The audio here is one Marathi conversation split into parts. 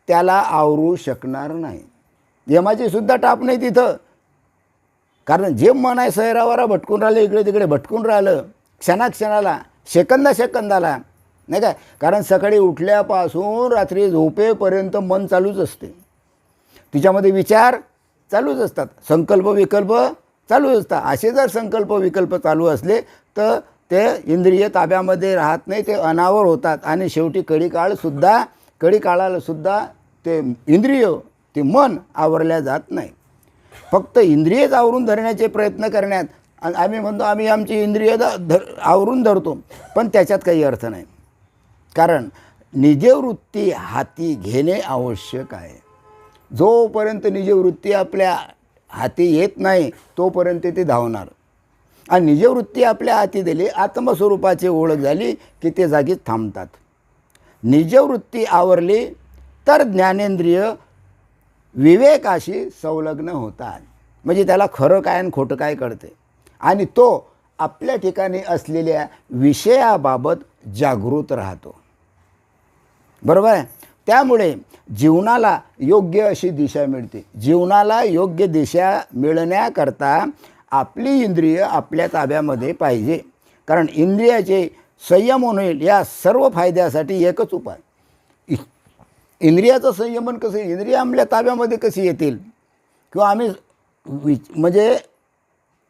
त्याला आवरू शकणार नाही. यमाची सुद्धा टाप नाही तिथं. कारण जे मन आहे सैरावारा भटकून राहिलं, इकडे तिकडे भटकून राहिलं, क्षणाक्षणाला सेकंदाला नाही काय. कारण सकाळी उठल्यापासून रात्री झोपेपर्यंत मन चालूच असते. तिच्यामध्ये विचार चालूच असतात, संकल्प विकल्प चालू असतात. असे जर संकल्प विकल्प चालू असले तर ते इंद्रिय ताब्यामध्ये राहत नाही, ते अनावर होतात आणि शेवटी कडी काळाला सुद्धा ते इंद्रिय, ते मन आवरल्या जात नाही. फक्त इंद्रियच आवरून धरण्याचे प्रयत्न करण्यात आम्ही म्हणतो आम्ही आमची इंद्रिय आवरून धरतो, पण त्याच्यात काही अर्थ नाही. कारण निजवृत्ती हाती घेणे आवश्यक आहे. जोपर्यंत निजवृत्ती आपल्या हाती येत नाही तोपर्यंत ते धावणार. आणि निजवृत्ती आपल्या हाती दिली, आत्मस्वरूपाची ओळख झाली की ते जागीच थांबतात. निजवृत्ती आवरली तर ज्ञानेंद्रिय विवेकाशी संलग्न होतात. म्हणजे त्याला खरं काय आणि खोटं काय कळते आणि तो आपल्या ठिकाणी असलेल्या विषयाबाबत जागृत राहतो. बरोबर आहे. त्यामुळे जीवनाला योग्य अशी दिशा मिळते. जीवनाला योग्य दिशा मिळण्याकरता आपली इंद्रिय आपल्या ताब्यामध्ये पाहिजे. कारण इंद्रियाचे संयम होईल या सर्व फायद्यासाठी एकच उपाय. इंद्रियाचं संयमन कसं, इंद्रिय आपल्या ताब्यामध्ये कशी येतील किंवा आम्ही म्हणजे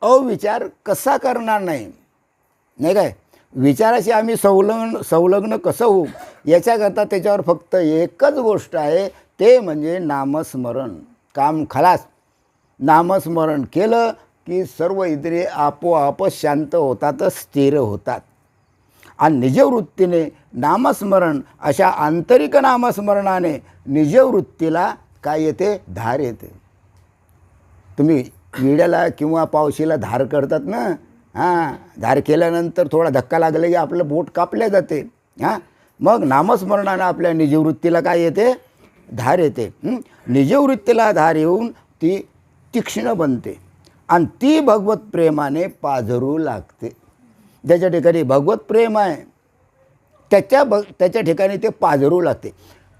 अविचार कसा करणार नाही काय. विचाराशी आम्ही संलग्न कसं होऊ याच्याकरता त्याच्यावर फक्त एकच गोष्ट आहे, ते म्हणजे नामस्मरण. काम खलास. नामस्मरण केलं की सर्व इंद्रिय आपोआपच शांत होतात, स्थिर होतात. आणि निजवृत्तीने नामस्मरण, अशा आंतरिक नामस्मरणाने निजवृत्तीला काय येते, धार येते. तुम्ही विड्याला किंवा पावशीला धार करतात ना, धार केल्यानंतर थोडा धक्का लागला की आपलं बोट कापल्या जाते. मग नामस्मरणानं आपल्या निजवृत्तीला काय येते, धार येते. निजवृत्तीला धार येऊन ती तीक्ष्ण बनते आणि ती भगवत प्रेमाने पाझरू लागते. ज्याच्या ठिकाणी भगवत प्रेम आहे त्याच्या ठिकाणी ते पाझरू लागते.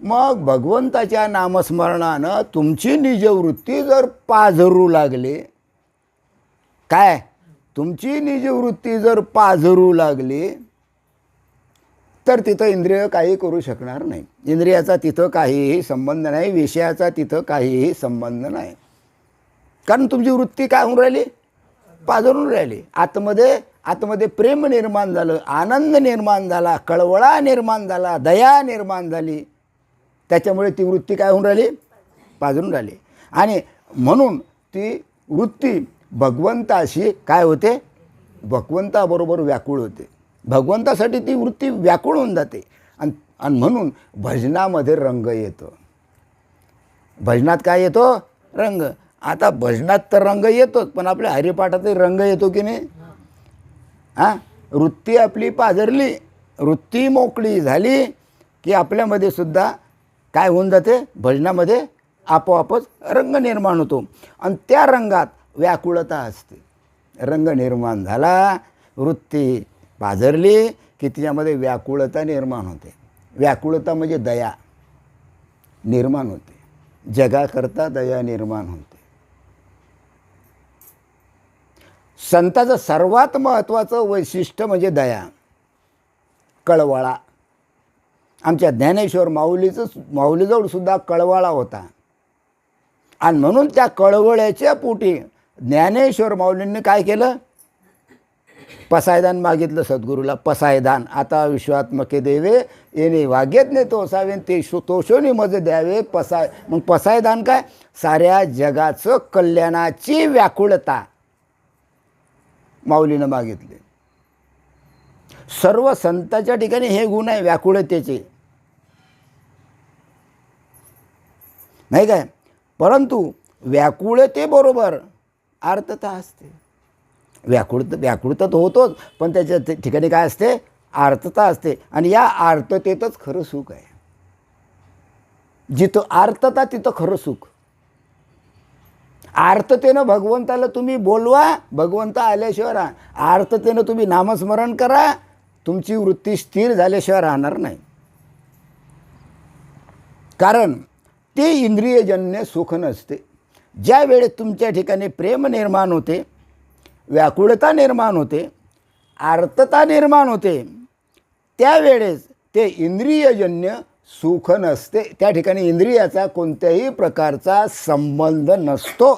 मग भगवंताच्या नामस्मरणानं तुमची निजवृत्ती जर पाझरू लागली, काय तुमची निजवृत्ती जर पाझरू लागली तर तिथं इंद्रिय काही करू शकणार नाही. इंद्रियाचा तिथं काहीही संबंध नाही, विषयाचा तिथं काहीही संबंध नाही. कारण तुमची वृत्ती काय होऊन राहिली, पाझरून राहिली. आतमध्ये प्रेम निर्माण झालं, आनंद निर्माण झाला, कळवळा निर्माण झाला, दया निर्माण झाली. त्याच्यामुळे ती वृत्ती काय होऊन राहिली, पाझरून राहिली. आणि म्हणून ती वृत्ती भगवंताशी काय होते, भगवंताबरोबर व्याकुळ होते. भगवंतासाठी ती वृत्ती व्याकुळ होऊन जाते. आणि म्हणून भजनामध्ये रंग येतो. भजनात काय येतो, रंग. आता भजनात तर रंग येतोच, पण आपल्या हरिपाठातही रंग येतो की नाही. वृत्ती आपली पाझरली, वृत्ती मोकळी झाली की आपल्यामध्ये सुद्धा काय होऊन जाते, भजनामध्ये आपोआपच रंग निर्माण होतो. आणि त्या रंगात व्याकुळता असते. रंग निर्माण झाला, वृत्ती पाझरली की तिच्यामध्ये व्याकुळता निर्माण होते. व्याकुळता म्हणजे दया निर्माण होते. जगाकरता दया निर्माण होते. संताचं सर्वात महत्त्वाचं वैशिष्ट्य म्हणजे दया, कळवळा. आमच्या ज्ञानेश्वर माऊलीजवळ सुद्धा कळवळा होता. आणि म्हणून त्या कळवळ्याच्या पोटी ज्ञानेश्वर माऊलींनी काय केलं, पसायदान मागितलं सद्गुरूला. पसायदान, आता विश्वात्मके देवे येणे वाग्यज्ञ तोसावे ते तोषोनी मज द्यावे. मग पसायदान काय, साऱ्या जगाचं कल्याणाची व्याकुळता माऊलीनं मागितले. सर्व संतांच्या ठिकाणी हे गुण आहे व्याकुळतेचे, नाही काय. परंतु व्याकुळतेबरोबर आर्तता असते. व्याकुळता तर होतोच, पण त्याच्या ठिकाणी काय असते, आर्तता असते. आणि या आर्ततेतच खरं सुख आहे. जिथं आर्तता तिथं खरं सुख. आर्ततेनं भगवंताला तुम्ही बोलवा, भगवंत आल्याशिवाय राहा. आर्ततेनं तुम्ही नामस्मरण करा, तुमची वृत्ती स्थिर झाल्याशिवाय राहणार नाही. कारण ते इंद्रियजन्य सुख नसते. ज्या वेळेस तुमच्या ठिकाणी प्रेम निर्माण होते, व्याकुळता निर्माण होते, आर्तता निर्माण होते, त्यावेळेस ते इंद्रियजन्य सुख नसते. त्या ठिकाणी इंद्रियाचा कोणत्याही प्रकारचा संबंध नसतो.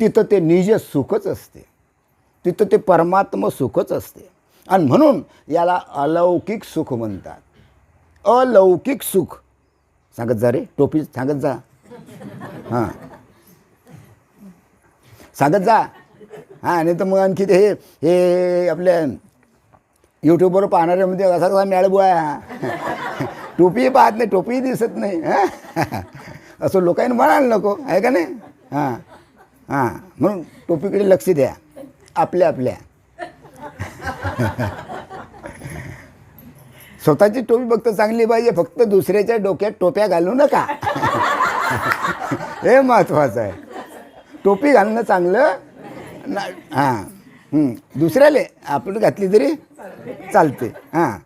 तिथं ते निज सुखच असते, तिथं ते परमात्म सुखच असते. आणि म्हणून याला अलौकिक सुख म्हणतात. अलौकिक सुख. सांगत जा रे, टोपी सांगत जा. हां, सांगत जा. हां, नाही तर मग आणखी ते हे आपल्या यूट्यूबवर पाहणाऱ्यामध्ये असा कसा मॅळबुवा आहे, टोपी पाहत नाही, टोपी दिसत नाही. हां, असं लोकांनी म्हणायला नको, आहे का नाही? हां हां, म्हणून टोपीकडे लक्ष द्या आपल्या आपल्या. स्वतःची टोपी फक्त चांगली पाहिजे, फक्त दुसऱ्याच्या डोक्यात टोप्या घालू नका. हे महत्त्वाचं आहे. टोपी घालणं चांगलं ना. हां, दुसऱ्याला आपण घातली तरी चालते. हां,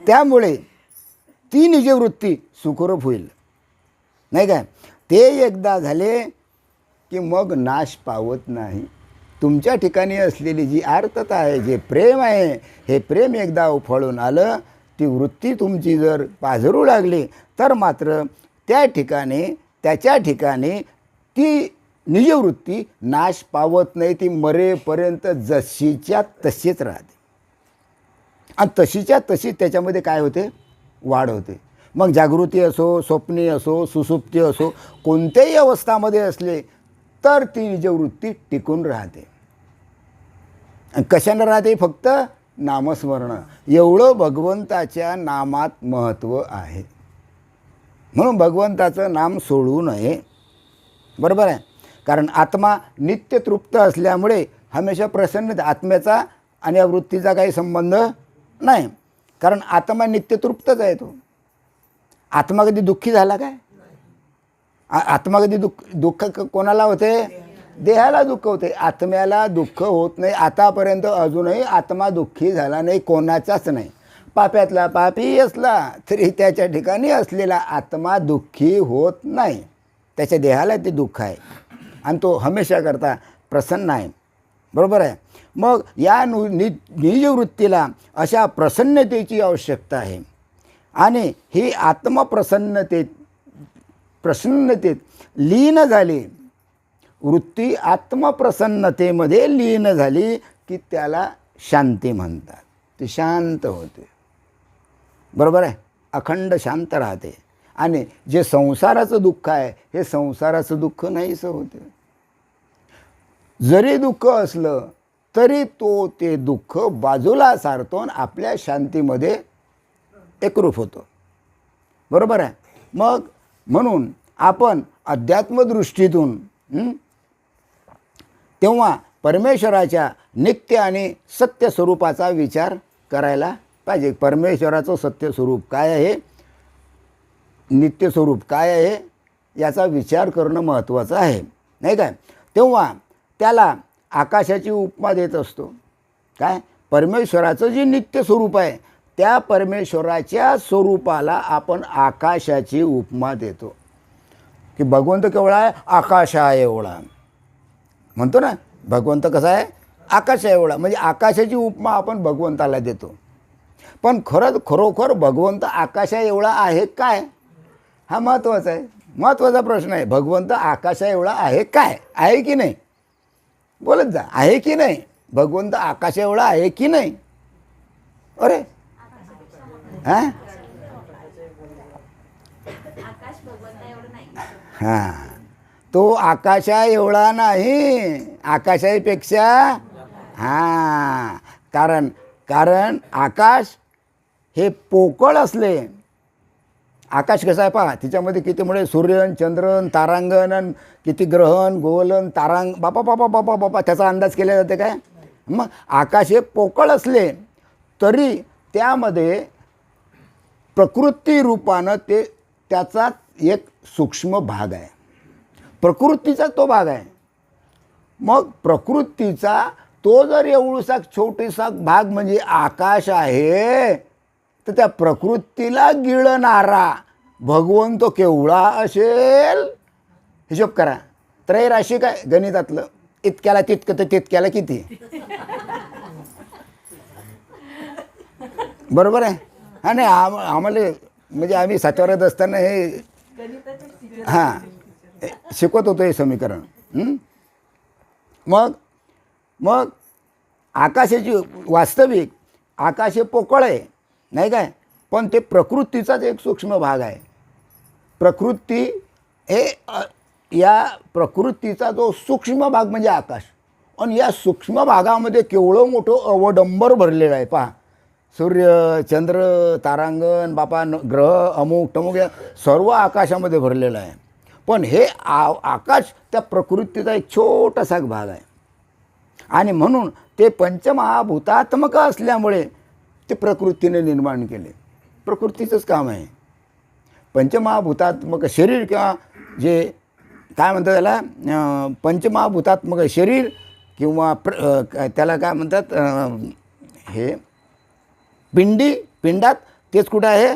त्यामुळे ती निजवृत्ती सुखरूप होईल, नाही काय? ते एकदा झाले की मग नाश पावत नाही. तुमच्या ठिकाणी असलेली जी आर्तता आहे, जे प्रेम आहे, हे प्रेम एकदा उफाळून आलं, ती वृत्ती तुमची जर पाझरू लागली तर मात्र त्याच्या ठिकाणी ती निजवृत्ती नाश पावत नाही. ती मरेपर्यंत जशीच्या तशीच राहते. आणि तशीच्या तशी त्याच्यामध्ये काय होते? वाढ होते. मग जागृती असो, स्वप्नी असो, सुसुप्ती असो, कोणत्याही अवस्थामध्ये असले तर ती निजवृत्ती टिकून राहते. कशानं राहते? फक्त नामस्मरण. एवढं भगवंताच्या नामात महत्त्व आहे. म्हणून भगवंताचं नाम सोडू नये. बरोबर आहे? कारण आत्मा नित्य तृप्त असल्यामुळे हमेशा प्रसन्न. आत्म्याचा आणि या वृत्तीचा काही संबंध नाही, कारण आत्मा नित्य तृप्तच आहे. तो आत्मा कधी दुःखी झाला काय? आत्मा कधी दुःख कोणाला होते? देहाला दुःख होते, आत्म्याला दुःख होत नाही. आतापर्यंत अजूनही आत्मा दुःखी झाला नाही, कोणाचाच नाही. पाप्यातला पापी असला तरी त्याच्या ठिकाणी असलेला आत्मा दुःखी होत नाही. त्याच्या देहाला ते दुःख आहे आणि तो हमेशा करता प्रसन्न आहे. बरोबर आहे? मग या निजवृत्तीला अशा प्रसन्नतेची आवश्यकता आहे. आणि ही प्रसन्नतेत लीन झाली, वृत्ती आत्मप्रसन्नतेमध्ये लीन झाली की त्याला शांती म्हणतात. ती शांत होते. बरोबर आहे? अखंड शांत राहते. आणि जे संसाराचं दुःख आहे, हे संसाराचं दुःख नाहीसं होते. जरी दुःख असलं तरी ते दुःख बाजूला सारतो आणि आपल्या शांतीमध्ये एकरूप होतो. बरोबर आहे? मग म्हणून आपण अध्यात्मदृष्टीतून तेव्हा परमेश्वराच्या नित्य आणि सत्य स्वरूपाचा विचार करायला पाहिजे. परमेश्वराचं सत्य स्वरूप काय आहे, नित्य स्वरूप काय आहे, याचा विचार करणं महत्त्वाचं आहे, नाही काय? तेव्हा त्याला आकाशाची उपमा देत असतो. काय? परमेश्वराचं जे नित्य स्वरूप आहे त्या परमेश्वराच्या स्वरूपाला आपण आकाशाची उपमा देतो. की भगवंत केवढा आहे? आकाश आहे एवढा म्हणतो ना. भगवंत कसा आहे? आकाश आहे एवढा. म्हणजे आकाशाची उपमा आपण भगवंताला देतो. पण खरोखर भगवंत आकाशा एवढा आहे काय? हा महत्त्वाचा आहे, महत्त्वाचा प्रश्न आहे. भगवंत आकाशा एवढा आहे काय? आहे की नाही? बोलत जा. आहे की नाही? भगवंत आकाशा एवढा आहे की नाही? अरे हां हां, तो आकाशा एवढा नाही, आकाशापेक्षा. हां, कारण आकाश हे पोकळ असले. आकाश कसं आहे पहा, तिच्यामध्ये किती मुळे सूर्यन, चंद्रन, तारांगण, किती ग्रहण, गोलन, बापा त्याचा अंदाज केला जाते काय? मग आकाश हे पोकळ असले तरी त्यामध्ये प्रकृती रूपानं त्याचा एक सूक्ष्म भाग आहे. प्रकृतीचा तो भाग आहे. मग प्रकृतीचा तो जर एवढासा छोटासा भाग म्हणजे आकाश आहे, तर त्या प्रकृतीला गिळणारा भगवंत केवढा असेल हिशोब करा. त्रैराशी काय गणितातलं, इतक्याला तितकं तर तितक्याला किती, बरोबर आहे. हा नाही आम्हाला म्हणजे आम्ही सातवारात असताना हे हां शिकवत होतो हे समीकरण. मग आकाशाची वास्तविक आकाश हे पोकळ आहे नाही काय, पण ते प्रकृतीचाच एक सूक्ष्म भाग आहे. प्रकृती हे या प्रकृतीचा जो सूक्ष्म भाग म्हणजे आकाश, आणि या सूक्ष्म भागामध्ये केवढं मोठं अवडंबर भरलेलं आहे. पहा, सूर्य, चंद्र, तारांगण, बापा ग्रह, अमुक टमुक या सर्व आकाशामध्ये भरलेलं आहे. पण हे आकाश त्या प्रकृतीचा एक छोटासा भाग आहे. आणि म्हणून ते पंचमहाभूतात्मक असल्यामुळे ते प्रकृतीने निर्माण केले. प्रकृतीचंच काम आहे. पंचमहाभूतात्मक शरीर किंवा जे काय म्हणतात त्याला पंचमहाभूतात्मक शरीर किंवा त्याला काय म्हणतात हे पिंडात, तेच कुठं आहे,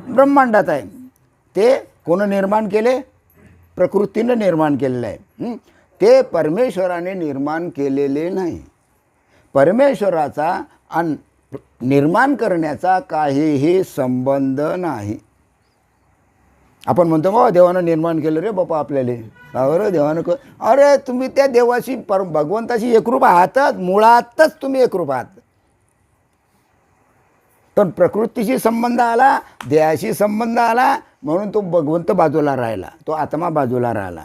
ब्रह्मांडात आहे. ते कोण निर्माण केले, प्रकृतीनं निर्माण केलेलं आहे. ते परमेश्वराने निर्माण केलेले नाही. परमेश्वराचा आणि निर्माण करण्याचा काहीही संबंध नाही. आपण म्हणतो बाबा देवानं निर्माण केलं रे बापा आपल्याला, बरं देवानं अरे तुम्ही त्या देवाशी भगवंताशी एकरूप आहातच, मुळातच तुम्ही एकरूप आहात. पण प्रकृतीशी संबंध आला, देहाशी संबंध आला, म्हणून तो भगवंत बाजूला राहिला, तो आत्मा बाजूला राहिला.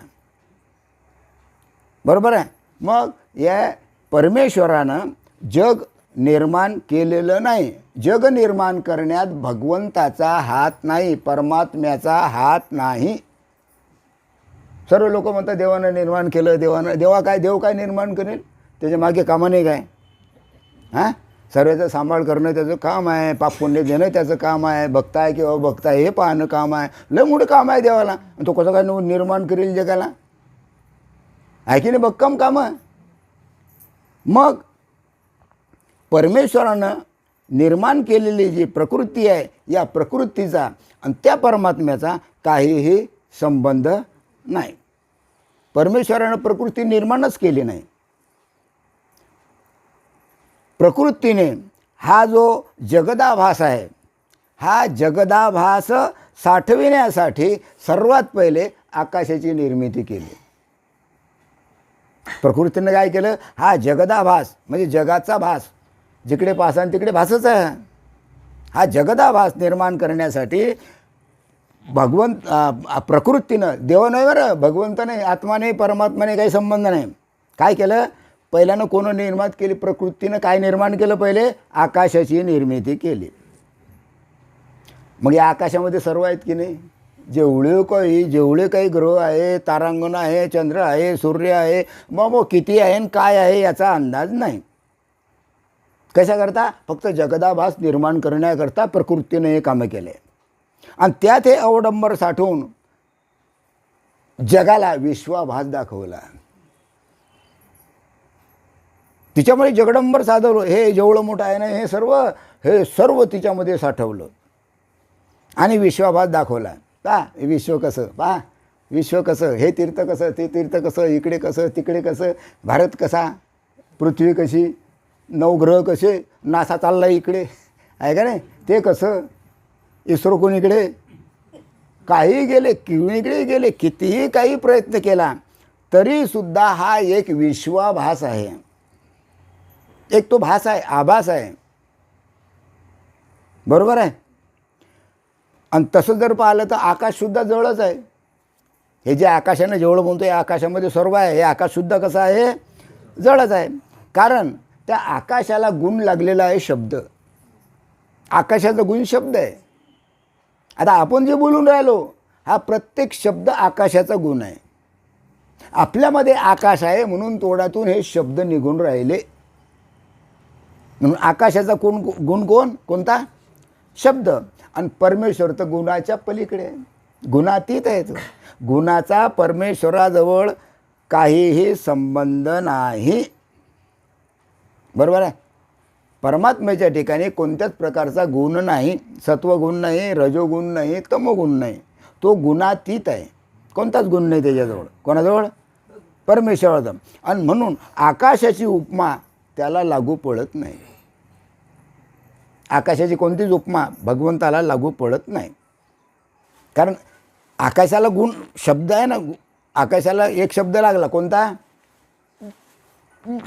बरोबर आहे. मग या परमेश्वरानं जग निर्माण केलेलं नाही. जग निर्माण करण्यात भगवंताचा हात नाही, परमात्म्याचा हात नाही. सर्व लोक म्हणतात देवानं निर्माण केलं, देव काय निर्माण करेल, त्याच्या मागे कामं नाही काय. हां, सर्वांचा सांभाळ करणं त्याचं काम आहे, पाप पुण्य देणं त्याचं काम आहे, भक्त आहे किंवा भक्त आहे हे पाहणं काम आहे. लय मोठं काम आहे देवाला. तो कसं काय निर्माण करेल जगाला, आहे की नाही, भक्कम कामं. मग परमेश्वरानं निर्माण केलेली जी प्रकृती आहे, या प्रकृतीचा आणि त्या परमात्म्याचा काहीही संबंध नाही. परमेश्वरानं प्रकृती निर्माणच केली नाही. प्रकृतीने हा जो जगदाभास आहे, हा जगदाभास साठविण्यासाठी सर्वात पहिले आकाशाची निर्मिती केली. प्रकृतीने काय केलं, हा जगदाभास म्हणजे जगाचा भास, जिकडे पाहसान तिकडे भासच आहे. हा जगदाभास निर्माण करण्यासाठी प्रकृतीनं, देव नाही बरं, भगवंत नाही, आत्मा नाही, परमात्माने काही संबंध नाही. काय केलं, पहिल्यानं कोण निर्माण केली, प्रकृतीनं काय निर्माण केलं, पहिले आकाशाची निर्मिती केली. मग या आकाशामध्ये सर्व आहेत की नाही, जेवढे काही ग्रह आहे, तारांगण आहे, चंद्र आहे, सूर्य आहे, मग किती आहे आणि काय आहे याचा अंदाज नाही. कशाकरता, फक्त जगदाभास निर्माण करण्याकरता प्रकृतीनं हे कामं केले. आणि त्यात हे अवडंबर साठवून जगाला विश्वाभास दाखवला. तिच्यामध्ये जगडंबर साधवलं. हे जेवढं मोठं आहे ना, हे सर्व तिच्यामध्ये साठवलं आणि विश्वाभास दाखवला. पहा विश्व कसं, पहा विश्व कसं, हे तीर्थ कसं, ते तीर्थ कसं, इकडे कसं, तिकडे कसं, भारत कसा, पृथ्वी कशी, नवग्रह कसे, नासा चालला इकडे आहे का नाही, ते कसं, इस्रो कोणीकडे, काही गेले, किणीकडे गेले, कितीही काही प्रयत्न केला तरीसुद्धा हा एक विश्वाभास आहे. एक तो भास आहे, आभास आहे. बरोबर आहे. आणि तसं जर पाहिलं तर आकाशसुद्धा जळच आहे. हे जे आकाशानं जेवढं म्हणतो, या आकाशामध्ये सर्व आहे. हे आकाशसुद्धा कसं आहे, जळच आहे. कारण त्या आकाशाला गुण लागलेला आहे शब्द. आकाशाचा गुण शब्द आहे. आता आपण जे बोलून राहिलो, हा प्रत्येक शब्द आकाशाचा गुण आहे. आपल्यामध्ये आकाश आहे म्हणून तोंडातून हे शब्द निघून राहिले. म्हणून आकाशाचा गुण कोणता, शब्द. आणि परमेश्वर तर गुणाच्या पलीकडे आहे, गुणातीत आहे. तो गुणाचा परमेश्वराजवळ काहीही संबंध नाही. बरोबर आहे. परमात्म्याच्या ठिकाणी कोणत्याच प्रकारचा गुण नाही. सत्वगुण नाही, रजोगुण नाही, तमोगुण नाही. तो गुणातीत आहे, कोणताच गुण नाही त्याच्याजवळ. कोणाजवळ? परमेश्वराचा. आणि म्हणून आकाशाची उपमा त्याला लागू पडत नाही. आकाशाची कोणतीच उपमा भगवंताला लागू पडत नाही. कारण आकाशाला गुण शब्द आहे ना, आकाशाला एक शब्द लागला, कोणता?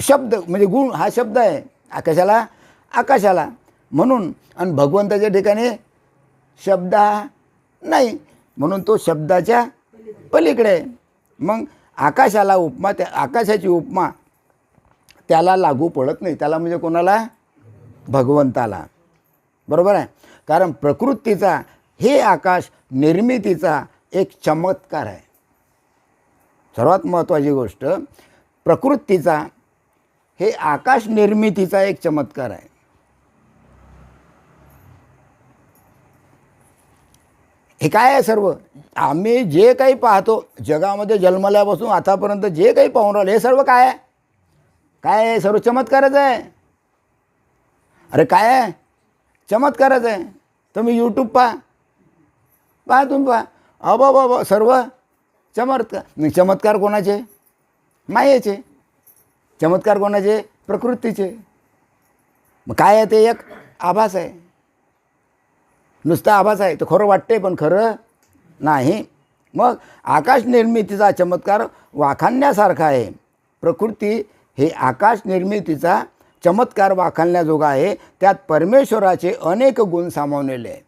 शब्द, म्हणजे गुण हा शब्द आहे आकाशाला, आकाशाला. म्हणून आणि भगवंताच्या ठिकाणी शब्द हा नाही, म्हणून तो शब्दाच्या पलीकडे आहे. मग आकाशाला उपमा, त्या आकाशाची उपमा त्याला लागू पडत नाही. त्याला म्हणजे कोणाला? भगवंताला. बरोबर आहे. कारण प्रकृतीचा हे आकाश निर्मितीचा एक चमत्कार आहे. सर्वात महत्त्वाची गोष्ट, प्रकृतीचा हे आकाश निर्मितीचा एक चमत्कार आहे. हे काय आहे? सर्व आम्ही जे काही पाहतो जगामध्ये जन्मल्यापासून आतापर्यंत जे काही पाहून राहिलो हे सर्व काय आहे? काय आहे? सर्व चमत्कारच आहे. अरे काय आहे? चमत्कारच आहे. तुम्ही यूट्यूब पहा तुम्ही पहा, बाबा सर्व चमत्कार. चमत्कार कोणाचे? मायेचे. चमत्कार कोणाचे? प्रकृतीचे. मग काय आहे ते? एक आभास आहे, नुसता आभास आहे. तो खरं वाटते पण खरं नाही. मग आकाश निर्मितीचा चमत्कार वाखाणण्यासारखा आहे. प्रकृती हे आकाश निर्मितीचा चमत्कार वाखाणण्याजोगा आहे. त्यात परमेश्वराचे अनेक गुण सामावलेले आहे.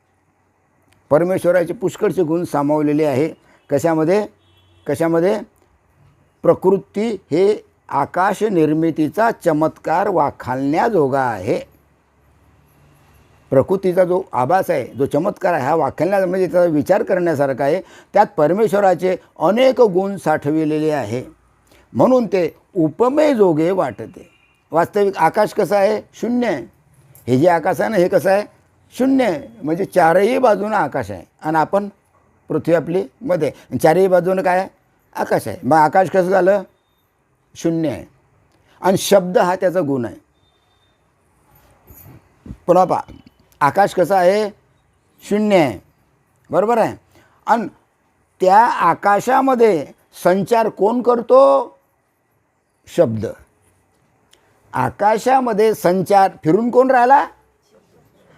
परमेश्वराचे पुष्कळचे गुण सामावलेले आहे. कशामध्ये? कशामध्ये? प्रकृती हे आकाश निर्मितीचा चमत्कार वाखाणण्याजोगा आहे. प्रकृतीचा जो आभास आहे, जो चमत्कार आहे, हा वाखाणण्या म्हणजे त्याचा विचार करण्यासारखा आहे. त्यात परमेश्वराचे अनेक गुण साठविलेले आहे, म्हणून ते उपमेजोगे वाटते. वास्तविक आकाश कसं आहे? शून्य आहे. हे जे आकाश आहे ना, हे कसं आहे? शून्य आहे. म्हणजे चारही बाजूनं आकाश आहे आणि आपण पृथ्वी आपली मध्ये, चारही बाजूनं काय आहे? आकाश आहे. मग आकाश कसं झालं? शून्य आहे. आणि शब्द हा त्याचा गुण आहे. पुन्हा पहा, आकाश कसं आहे? शून्य आहे. बरोबर आहे. आणि त्या आकाशामध्ये संचार कोण करतो? शब्द. आकाशामध्ये संचार फिरून कोण राहिला?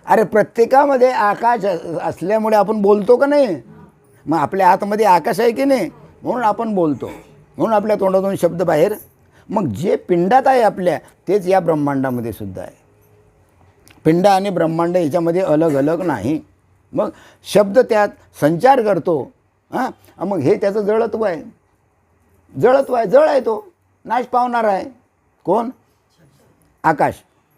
अरे प्रत्येकामध्ये आकाश असल्यामुळे आपण बोलतो का नाही? मग आपल्या हातामध्ये आकाश आहे की नाही, म्हणून आपण बोलतो, म्हणून आपल्या तोंडातून शब्द बाहेर. मग जे पिंडात आहे आपल्या, तेच या ब्रह्मांडामध्ये सुद्धा आहे. पिंड आणि ब्रह्मांड याच्यामध्ये अलग अलग नाही. मग शब्द त्यात संचार करतो. मग हे त्याचं जळत्व आहे. जळत्व आहे, जळ आहे, तो नाश पावणार आहे. कोण? आकाश.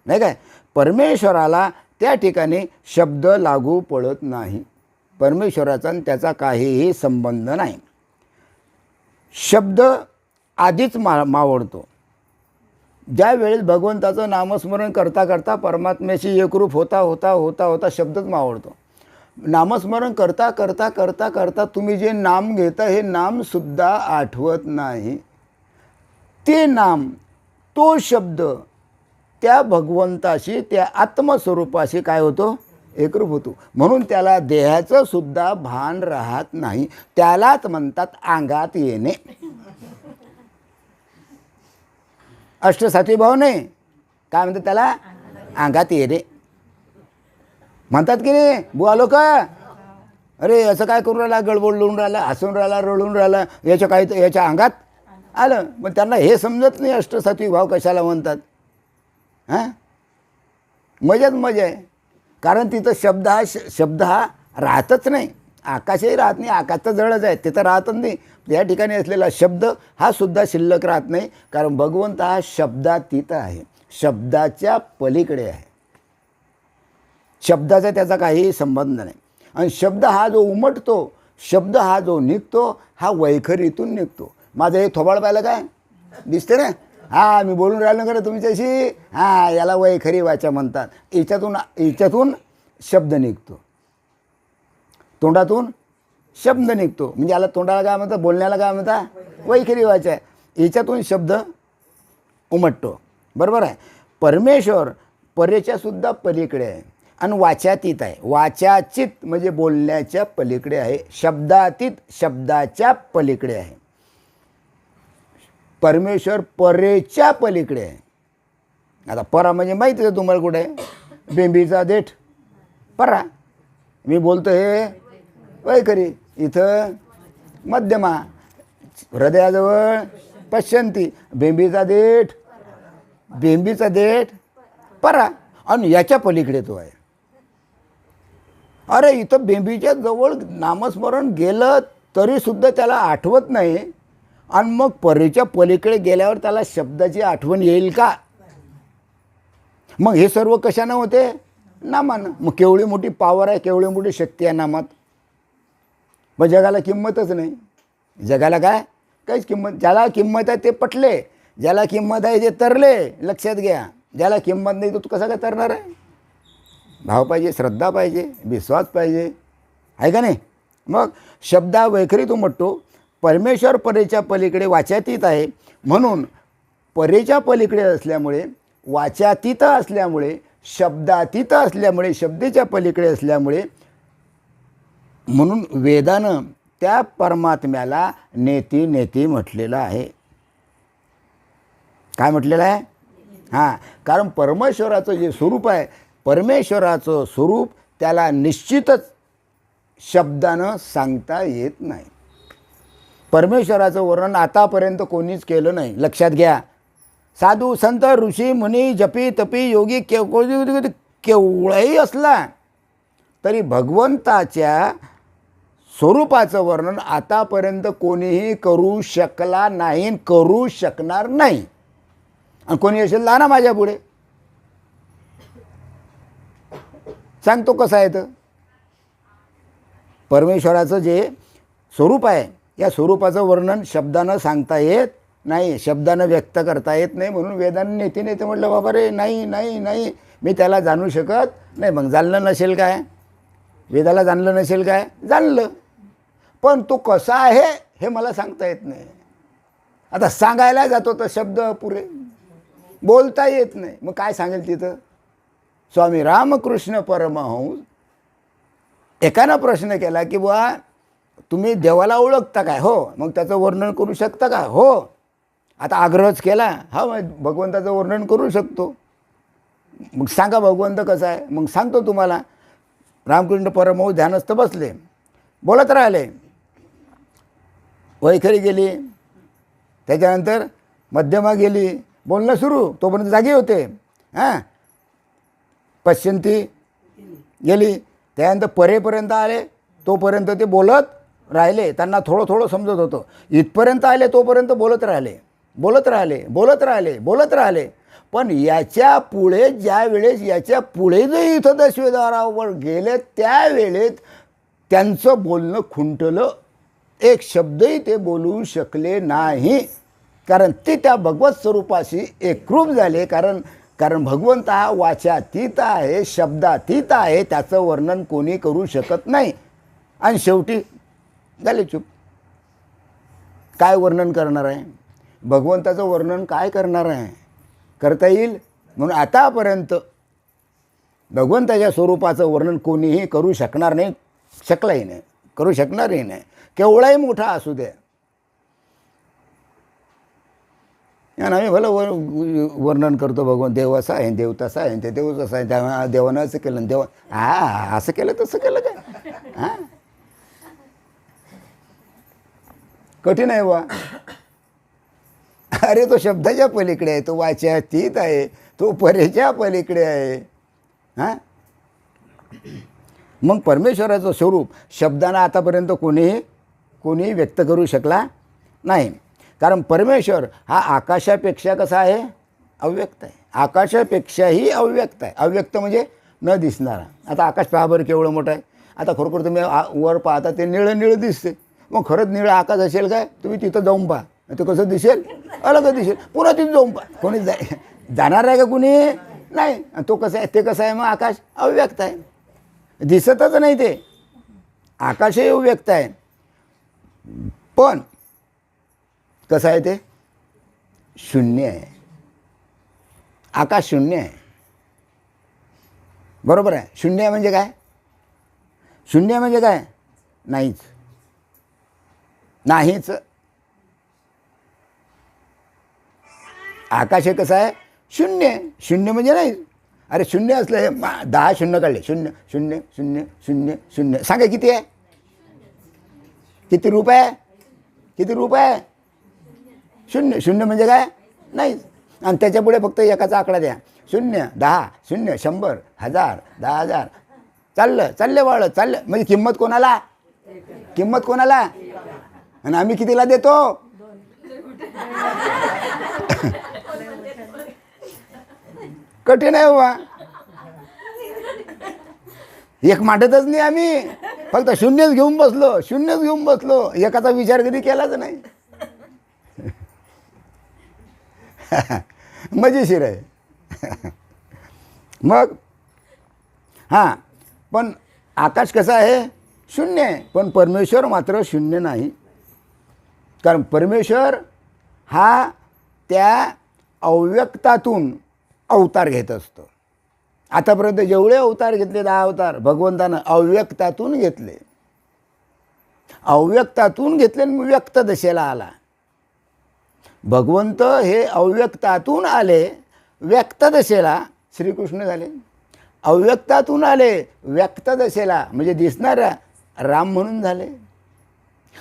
नाही काय? परमेश्वराला त्या ठिकाणी शब्द लागू पडत नाही. परमेश्वराचा आणि त्याचा काहीही संबंध नाही. शब्द आधीच मावळतो. ज्या वेळेस भगवंताचं नामस्मरण करता करता परमात्म्याशी एकरूप होता होता होता होता शब्दच मावळतो. नामस्मरण करता करता करता करता तुम्ही जे नाम घेता हे नामसुद्धा आठवत नाही. ते नाम, तो शब्द त्या भगवंताशी, त्या आत्मस्वरूपाशी काय होतो? एकरूप होतो. म्हणून त्याला देहाचं सुद्धा भान राहत नाही. त्यालाच म्हणतात अंगात येणे. अष्टसात्विक भाव नाही, काय म्हणतात त्याला? अंगात येणे म्हणतात की नाही बुवा लोक? अरे असं काय करून राहिला? गडबडून राहिला, हसून राहिला, रडून राहिला, याच्या काही याच्या अंगात आलं. मग त्यांना हे समजत नाही अष्टसात्विक भाव कशाला म्हणतात. मजाच मजा आहे. कारण तिथं शब्द हा राहतच नाही. आकाशही राहत नाही. आकाश तर जळच आहे, तिथं राहतच नाही. या ठिकाणी असलेला शब्द हा सुद्धा शिल्लक राहत नाही. कारण भगवंत हा शब्दातीत आहे, शब्दाच्या पलीकडे आहे. शब्दाचा त्याचा काही संबंध नाही. आणि शब्द हा जो उमटतो, शब्द हा जो निघतो, हा वैखरीतून निघतो. माझं हे थोबाड पाहिलं काय दिसते ना? मी बोलून राहिलो का तुमच्याशी? याला वैखरी वाचा म्हणतात. याच्यातून शब्द निघतो, तोंडातून शब्द निघतो. म्हणजे याला तोंडाला काय म्हणतात? बोलण्याला काय म्हणतात? वैखरी वाचा आहे. याच्यातून शब्द उमटतो. बरोबर आहे. परमेश्वर परेच्या सुद्धा पलीकडे आहे. आणि वाच्यातीत आहे. वाचाचित म्हणजे बोलण्याच्या पलीकडे आहे. शब्दातीत शब्दाच्या पलीकडे आहे. परमेश्वर परेच्या पलीकडे आहे. आता परा म्हणजे माहिती आहे तुम्हाला कुठे आहे? बेंबीचा देठ परा. मी बोलतो हे वैखरी, इथं मध्यमा, हृदयाजवळ पश्चंती, बेंबीचा देठ परा, आणि याच्या पलीकडे तो आहे. अरे इथं बेंबीच्या जवळ नामस्मरण गेलं तरीसुद्धा त्याला आठवत नाही, आणि मग परेच्या पलीकडे गेल्यावर त्याला शब्दाची आठवण येईल का? मग हे सर्व कशानं होते? नामानं. मग केवढी मोठी पॉवर आहे, केवढी मोठी शक्ती आहे नामात. मग जगाला किंमतच नाही. जगाला काहीच किंमत. ज्याला किंमत आहे ते पटले, ज्याला किंमत आहे ते तरले. लक्षात घ्या, ज्याला किंमत नाही तो कसा काय तरणार आहे? भाव पाहिजे, श्रद्धा पाहिजे, विश्वास पाहिजे, आहे का नाही? मग शब्दा वैखरी तो म्हणतो परमेश्वर परेच्या पलीकडे वाचातीत आहे. म्हणून परेच्या पलीकडे असल्यामुळे, वाचातीत असल्यामुळे, शब्दातीत असल्यामुळे, शब्देच्या पलीकडे असल्यामुळे, म्हणून वेदानं त्या परमात्म्याला नेती नेती म्हटलेलं आहे. काय म्हटलेलं आहे? हां, कारण परमेश्वराचं जे स्वरूप आहे, परमेश्वराचं स्वरूप त्याला निश्चितच शब्दानं सांगता येत नाही. परमेश्वराचं वर्णन आतापर्यंत कोणीच केलं नाही. लक्षात घ्या. साधू संत ऋषी मुनी जपी तपी योगी केवळही असला तरी भगवंताच्या स्वरूपाचं वर्णन आतापर्यंत कोणीही करू शकला नाही, करू शकणार नाही. आणि कोणी असेल ना माझ्या पुढे सांगतो कसं आहे. तर परमेश्वराचं जे स्वरूप आहे, या स्वरूपाचं वर्णन शब्दानं सांगता येत नाही, शब्दानं व्यक्त करता येत नाही. म्हणून वेदांनी नेते नेते म्हटलं बाबा रे नाही नाही नाही, मी त्याला जाणू शकत नाही. मग जाणलं नसेल काय? वेदाला जाणलं नसेल काय? जाणलं, पण तो कसा आहे हे मला सांगता येत नाही. आता सांगायला जातो तर शब्द पुरे, बोलता येत नाही. मग काय सांगेल तिथं? स्वामी रामकृष्ण परमहंस एकानं प्रश्न केला की बुवा तुम्ही देवाला ओळखता काय? हो. मग त्याचं वर्णन करू शकता का? हो. आता आग्रहच केला, हा मग भगवंताचं वर्णन करू शकतो. मग सांगा भगवंत कसा आहे? मग सांगतो तुम्हाला. रामकृष्ण परमहंस ध्यानस्थ बसले, बोलत राहिले. वैखरी गेली, त्याच्यानंतर मध्यमा गेली, बोलणं सुरू, तोपर्यंत जागे होते. हां, पश्चंती गेली, त्यानंतर परेपर्यंत आले, तोपर्यंत ते बोलत राहिले. त्यांना थोडं थोडं समजत होतं. इथपर्यंत आले तोपर्यंत बोलत राहिले, बोलत राहिले, बोलत राहिले, बोलत राहिले. पण याच्या पुढे ज्या वेळेस याच्या पुढे जे इथं दशवेदारावर गेले त्यावेळेत त्यांचं बोलणं खुंटलं. एक शब्दही ते बोलू शकले नाही, कारण ते त्या भगवत स्वरूपाशी एकरूप झाले. कारण भगवंत हा वाचातीत आहे, शब्दातीत आहे, त्याचं वर्णन कोणी करू शकत नाही. आणि शेवटी झाले चूप. काय वर्णन करणार आहे? भगवंताचं वर्णन काय करणार आहे? करता येईल? म्हणून आतापर्यंत भगवंताच्या स्वरूपाचं वर्णन कोणीही करू शकणार नाही, शकलाही नाही, करू शकणारही नाही. केवढाही मोठा असू द्या. आणि आम्ही भलं वर्णन करतो भगवंत देव असा आहे, देव तसा आहे, ते देव तसा आहे, त्या देवानं असं केलं, देवा हा असं केलं तसं केलं काय? हां, कठीण आहे बा. अरे तो शब्दाच्या पलीकडे आहे, तो वाचातीत आहे, तो परेच्या पलीकडे आहे. हां, मग परमेश्वराचं स्वरूप शब्दानं आतापर्यंत कोणीही व्यक्त करू शकला नाही. कारण परमेश्वर हा आकाशापेक्षा कसा आहे? अव्यक्त आहे. आकाशापेक्षाही अव्यक्त आहे. अव्यक्त म्हणजे न दिसणारा. आता आकाश पहा बरं केवढं मोठं आहे. आता खरोखर तुम्ही वर पाहता ते निळं निळं दिसते. मग खरंच निळं आकाश असेल काय? तुम्ही तिथं जाऊन पहा, ते कसं दिसेल? अलग दिसेल. पुन्हा तिथं जाऊन पहा. कोणी जाणार आहे का कुणी? नाही. तो कसं आहे? ते कसं आहे? मग आकाश अव्यक्त आहे, दिसतच नाही. ते आकाशही अव्यक्त आहे. पण कसं आहे? ते शून्य आहे. आकाश शून्य आहे. बरोबर आहे. शून्य म्हणजे काय? शून्य म्हणजे काय? नाहीच. नाहीच. आकाश हे कसं आहे? शून्य. शून्य म्हणजे नाही. अरे शून्य असलं हे 10 शून्य काढले. शून्य शून्य शून्य शून्य शून्य. सांगा किती आहे? किती रूप आहे? किती रूप आहे? शून्य. शून्य म्हणजे काय? नाही. आणि त्याच्यापुढे फक्त एकाचा आकडा द्या. 0, 10, 0, 100, 1000, 10,000. चाललं वाढत चाललं. म्हणजे किंमत कोणाला? किंमत कोणाला? आणि आम्ही कितीला देतो? कठीण आहे बाबा. एक मांडतच नाही आम्ही. फक्त शून्यच घेऊन बसलो. शून्यच घेऊन बसलो. एकाचा विचार कधी केलाच नाही. मजेशीर आहे. मग हां, पण आकाश कसं आहे? शून्य आहे. पण परमेश्वर मात्र शून्य नाही. कारण परमेश्वर हा त्या अव्यक्तातून अवतार घेत असतो. आतापर्यंत जेवढे अवतार घेतले, 10 अवतार भगवंतानं अव्यक्तातून घेतले. अव्यक्तातून घेतले आणि व्यक्त दशेला आला. भगवंत हे अव्यक्तातून आले, व्यक्त दशेला श्रीकृष्ण झाले. अव्यक्तातून आले, व्यक्त दशेला म्हणजे दिसणाऱ्या राम म्हणून झाले.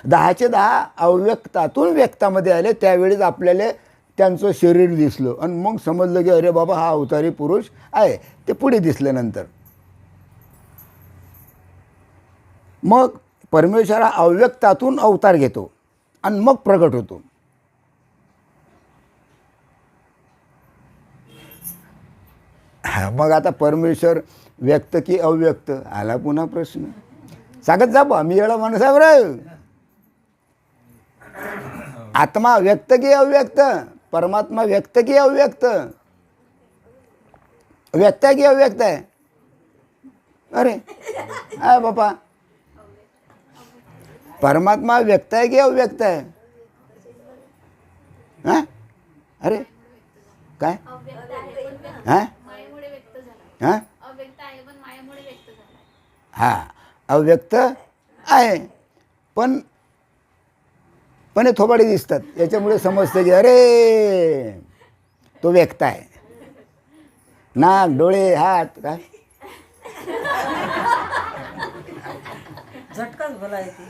10चे 10 अव्यक्तातून व्यक्तामध्ये आले. त्यावेळेस आपल्याला त्यांचं शरीर दिसलं आणि मग समजलं की अरे बाबा हा अवतारी पुरुष आहे. ते पुढे दिसलं नंतर. मग परमेश्वर हा अव्यक्तातून अवतार घेतो आणि मग प्रगट होतो. मग आता परमेश्वर व्यक्त की अव्यक्त? आला पुन्हा प्रश्न. सांगत जा बा, मी एवढा माणूस आहे बरं. आत्मा व्यक्त की अव्यक्त? परमात्मा व्यक्त की अव्यक्त? व्यक्त आहे की अव्यक्त आहे? अरे बापा, परमात्मा व्यक्त आहे की अव्यक्त आहे? हां, अरे काय? हां हां, हां, अव्यक्त आहे. पण हे थोबाडे दिसतात. याच्यामुळे समजतं की अरे तो व्यक्त आहे. नाक, डोळे, हात काय झटकाच भला येते.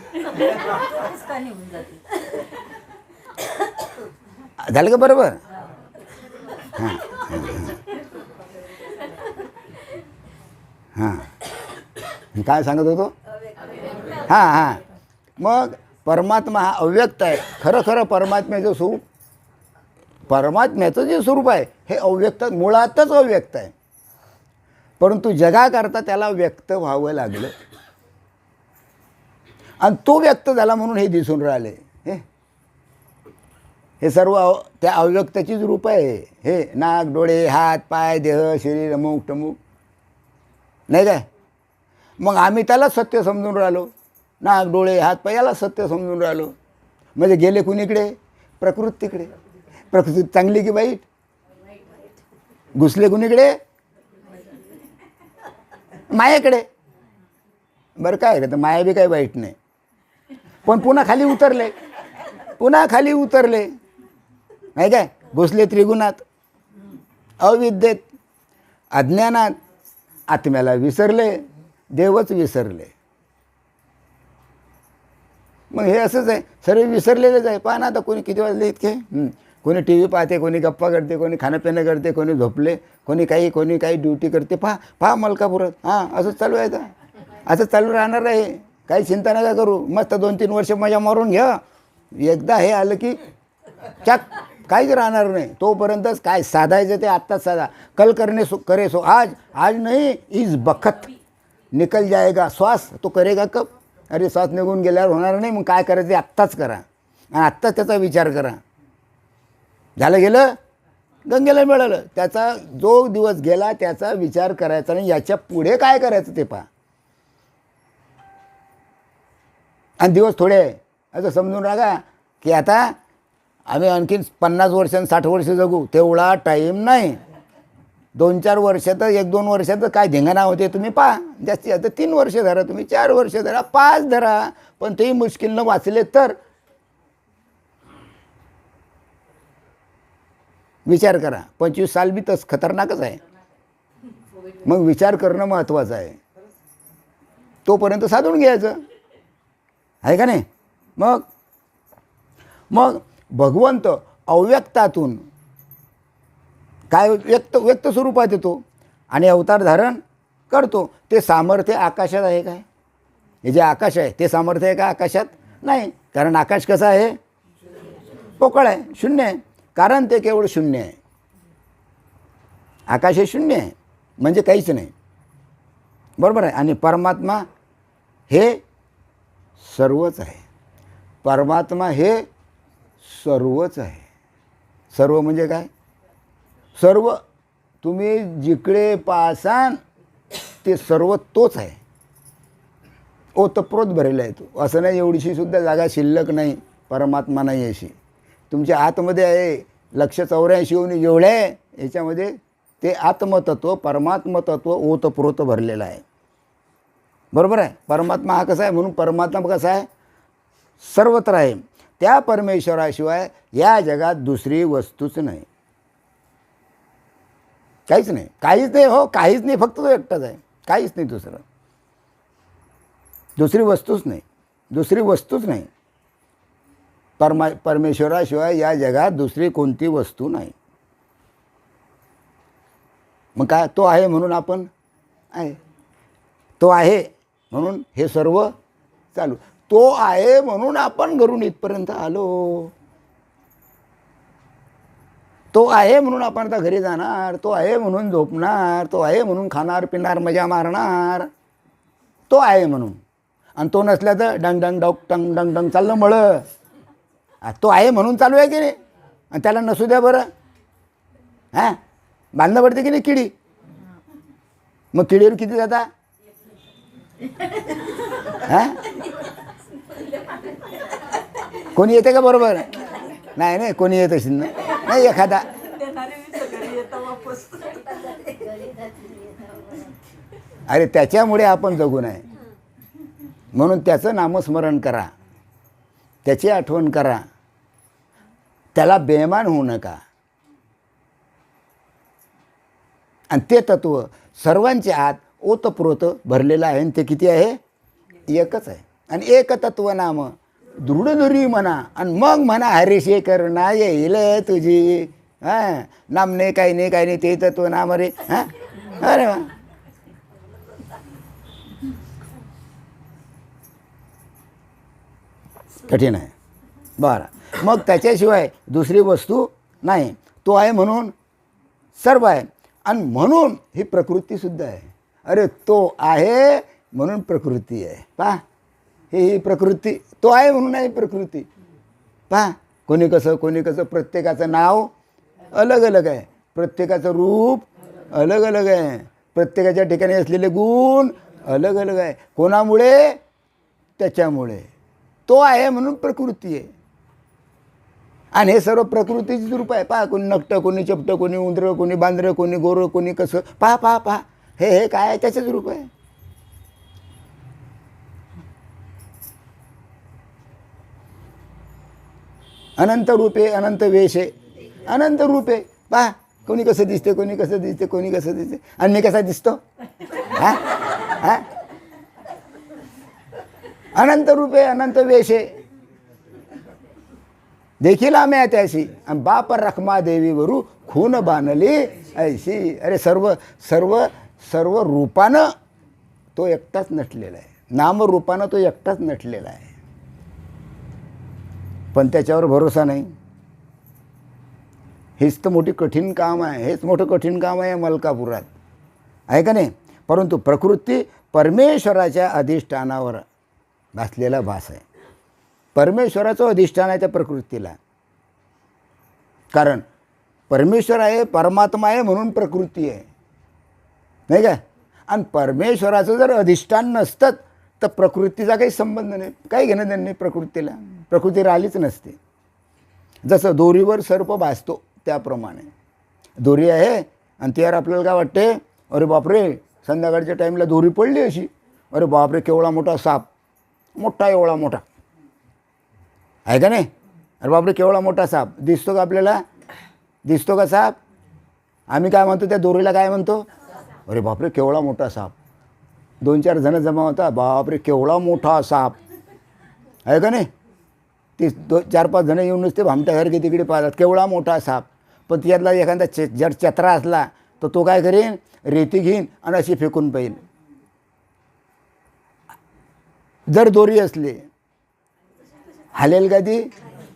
झालं का बरोबर? हां हां, काय सांगत होतो? हां हां, मग परमात्मा हा अव्यक्त आहे. खरं परमात्म्याचं स्वरूप, परमात्म्याचं जे स्वरूप आहे हे अव्यक्त, मुळातच अव्यक्त आहे. परंतु जगाकरता त्याला व्यक्त व्हावं लागलं आणि तो व्यक्त झाला म्हणून हे दिसून राहिले. हे सर्व त्या अव्यक्ताचीच रूप आहे. हे नाक, डोळे, हात, पाय, देह, शरीर, अमुक टमुक, नाही काय? मग आम्ही त्याला सत्य समजून राहिलो. नाक, डोळे, हात, पाय याला सत्य समजून राहिलो. म्हणजे गेले कुणीकडे? प्रकृतीकडे. प्रकृती चांगली की वाईट? घुसले कुणीकडे? मायेकडे. बरं काय रे, तर माया बी काही वाईट नाही. पण पुन्हा खाली उतरले, पुन्हा खाली उतरले, नाही काय? घुसले त्रिगुणात, अविद्येत, अज्ञानात, आत्म्याला विसरले, देवच विसरले. मग हे असंच आहे, सर्व विसरलेलेच आहे. पहा ना आता कोणी किती वाजले इतके. कोणी टी व्ही पाहते, कोणी गप्पा करते, कोणी खाणंपिणं करते, कोणी झोपले, कोणी काही ड्युटी करते. पहा मलकापुरात. हां, असंच चालू आहे. तर असं चालू राहणार आहे. काही चिंता नका करू. मस्त 2-3 वर्ष मजा मारून घ्या. एकदा हे आलं की चक, काहीच राहणार नाही. तोपर्यंतच काय साधायचं ते आत्ताच साधा. कल करने सो करे सो आज नाही, इज बखत निकल जाएगा श्वास तो करेगा कब. अरे श्वास निघून गेल्यावर होणार नाही. मग काय करायचं आत्ताच करा आणि आत्ताच त्याचा विचार करा. झालं गेलं, गंगेला मिळालं. त्याचा जो दिवस गेला त्याचा विचार करायचा नाही. याच्या पुढे काय करायचं ते पहा. आणि दिवस थोडे असं समजून राहा की आता आम्ही आणखीन 50 वर्ष 60 वर्ष जगू, तेवढा टाईम नाही. 2-4 वर्षात 1-2 वर्षात काय धिंगाणा होते तुम्ही पहा. जास्तीत जास्त 3 वर्ष धरा, तुम्ही 4 वर्ष धरा, 5 धरा, पण तेही मुश्किलनं वाचले तर. विचार करा, 25 साल बी तस खतरनाकच आहे. मग विचार करणं महत्त्वाचं आहे. तोपर्यंत साधून घ्यायचं आहे का नाही. मग मग भगवंत अव्यक्तातून काय व्यक्त स्वरूपात येतो आणि अवतार धारण करतो. ते सामर्थ्य आकाशात आहे काय? हे जे आकाश आहे ते सामर्थ्य आहे का आकाशात? नाही. कारण आकाश कसं आहे? पोकळ आहे, शून्य आहे. कारण ते केवळ शून्य आहे. आकाश हे शून्य आहे, म्हणजे काहीच नाही. बरोबर आहे. आणि परमात्मा हे सर्वच आहे. परमात्मा हे सर्वच आहे. सर्व म्हणजे काय? सर्व तुम्ही जिकडे पाहसाल ते सर्व तोच आहे. ओतप्रोत भरलेला आहे तो. असं नाही एवढीशी सुद्धा जागा शिल्लक नाही, परमात्मा नाही अशी. तुमच्या आतमध्ये आहे. लक्ष 84 होऊन जेवढे आहे याच्यामध्ये ते आत्मतत्व, परमात्मतत्व ओतप्रोत भरलेलं आहे. बरोबर आहे. परमात्मा हा कसा आहे? म्हणून परमात्मा कसा आहे? सर्वत्र आहे. त्या परमेश्वराशिवाय या जगात दुसरी वस्तूच नाही. काहीच नाही, काहीच नाही. हो, काहीच नाही. फक्त तो एकटाच आहे. काहीच नाही दुसरं. दुसरी वस्तूच नाही. दुसरी वस्तूच नाही. परमेश्वराशिवाय या जगात दुसरी कोणती वस्तू नाही. मग काय? तो आहे म्हणून आपण आहे. तो आहे म्हणून हे सर्व चालू. तो आहे म्हणून आपण घरून इथपर्यंत आलो. तो आहे म्हणून आपण आता घरी जाणार. तो आहे म्हणून झोपणार. तो आहे म्हणून खाणार पिणार मजा मारणार. तो आहे म्हणून. आणि तो नसल्या तर डंग डंग डोक टंग डंग डंग चाललं मळं. तो आहे म्हणून चालू आहे की नाही. आणि त्याला नसू द्या बरं. हां, बांधणं पडते की नाही किडी. मग किडीवर किती जाता? हां, कोणी येते का बरोबर? नाही नाही, कोणी येत असेल ना. नाही एखादा. अरे त्याच्यामुळे आपण जगू नये म्हणून त्याचं नामस्मरण करा, त्याची आठवण करा, त्याला बेमान होऊ नका. आणि ते तत्व सर्वांच्या आत ओतप्रोत भरलेलं आहे. आणि ते किती आहे? एकच आहे. आणि एक तत्व नाम दृढ धरी म्हणा. आणि मग म्हणा हरिशे करणा येईल तुझी. हां, नाम नाही काही नाही काही नाही, ते तत्व नाम रे. हां, अरे वा. कठीण आहे. बरं, मग त्याच्याशिवाय दुसरी वस्तू नाही. तो आहे म्हणून सर्व आहे. आणि म्हणून ही प्रकृतीसुद्धा आहे. अरे तो आहे म्हणून प्रकृती आहे. पहा, ही प्रकृती. तो आहे म्हणून आहे प्रकृती. पहा, कोणी कसं प्रत्येकाचं नाव अलग अलग आहे. प्रत्येकाचं रूप अलग अलग आहे. प्रत्येकाच्या ठिकाणी असलेले गुण अलग अलग आहे. कोणामुळे? त्याच्यामुळे. तो आहे म्हणून प्रकृती आहे. आणि हे सर्व प्रकृतीचीच रूप आहे. पहा, कोणी नकटं, कोणी चपटं, कोणी उंदरं, कोणी बांद्रं, कोणी गोरं, कोणी कसं. पहा पहा पहा, हे काय आहे? त्याचंच रूप आहे. अनंत रूपे अनंत वेशे. अनंत रूपे. पहा, कोणी कसं दिसते, कोणी कसं दिसते, कोणी कसं दिसते. आणि मी कसा दिसतो? हां हां, अनंत रूपे अनंत वेशे देखील आम्ही त्याशी. आणि बाप रखमा देवीवरू खून बांधली ऐशी. अरे सर्व सर्व सर्व रूपानं तो एकटाच नटलेला आहे. नामरूपानं तो एकटाच नटलेला आहे. पण त्याच्यावर भरोसा नाही. हेच तर मोठी कठीण काम आहे. हेच मोठं कठीण काम आहे मलकापुरात, आहे का नाही. परंतु प्रकृती परमेश्वराच्या अधिष्ठानावर भासलेला भास आहे. परमेश्वराचं अधिष्ठान आहे त्या प्रकृतीला. कारण परमेश्वर आहे, परमात्मा आहे म्हणून प्रकृती आहे, नाही का. आणि परमेश्वराचं जर अधिष्ठान नसतं तर प्रकृतीचा काही संबंध नाही, काही घेणं देणं नाही प्रकृतीला. प्रकृती राहिलीच नसते. जसं दोरीवर सर्प भासतो त्याप्रमाणे दोरी आहे आणि त्यावर आपल्याला काय वाटते, अरे बापरे संध्याकाळच्या टाईमला दोरी पडली अशी, अरे बापरे केवढा मोठा साप, मोठा एवढा मोठा आहे का नाही, अरे बापरे केवढा मोठा साप दिसतो का आपल्याला, दिसतो का साप, आम्ही काय म्हणतो त्या दोरीला काय म्हणतो, अरे बापरे केवढा मोठा साप. 2-4 जण जमा होता, बापरे केवढा मोठा साप आहे का नाही, ती 4-5 जण येऊन नुसते भामट्यासारखे तिकडे पाहतात केवढा मोठा साप. पण त्यातला एखादा जर चत्रा असला तर तो काय करेन, रेती घेईन आणि अशी फेकून पाहिन. जर दोरी असली हालेल का ती,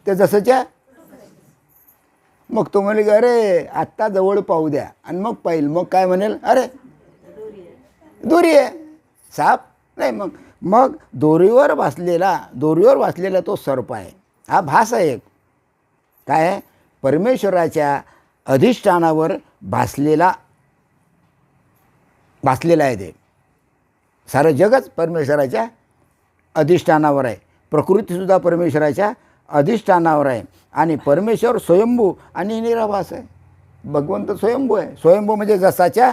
ते जसंच्या. मग तो म्हणे अरे आत्ता जवळ पाहू द्या आणि मग पाहिल, मग काय म्हणेल, अरे दोरी आहे, साप नाही. मग मग दोरीवर बसलेला तो सर्प आहे, हा भास आहे एक. काय आहे, परमेश्वराच्या अधिष्ठानावर भासलेला आहे ते. सारं जगच परमेश्वराच्या अधिष्ठानावर आहे, प्रकृतीसुद्धा परमेश्वराच्या अधिष्ठानावर आहे. आणि परमेश्वर स्वयंभू आणि निराभास आहे. भगवंत स्वयंभू आहे. स्वयंभू म्हणजे जसाच्या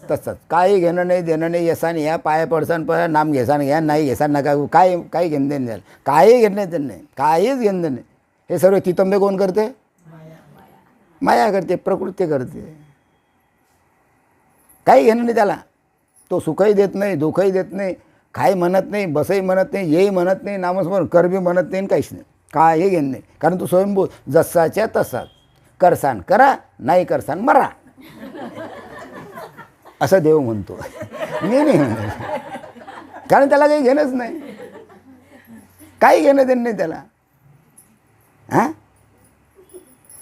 तसंच, काही घेणं नाही देणं नाही. यसान या पाया पडसान पण नाम घेसान घ्या, नाही घेसान नका, काही घेणं देणं नाही, काही घेणं देणं नाही, काहीच घेणं नाही. हे सर्व तितंबे कोण करते, माया करते, प्रकृती करते. काही घेणं नाही त्याला. तो सुखही देत नाही, दुःखही देत नाही, काही म्हणत नाही, बसही म्हणत नाही, येही म्हणत नाही, नामस्मरण करबी म्हणत नाही, काहीच नाही, काही घेणं नाही. कारण तो स्वयंभू जसाच्या तसाच. करसान करा, नाही करसान मरा, असं देव म्हणतो. मी नाही म्हणत, कारण त्याला काही घेणंच नाही, काही घेणं देणं नाही त्याला. हां,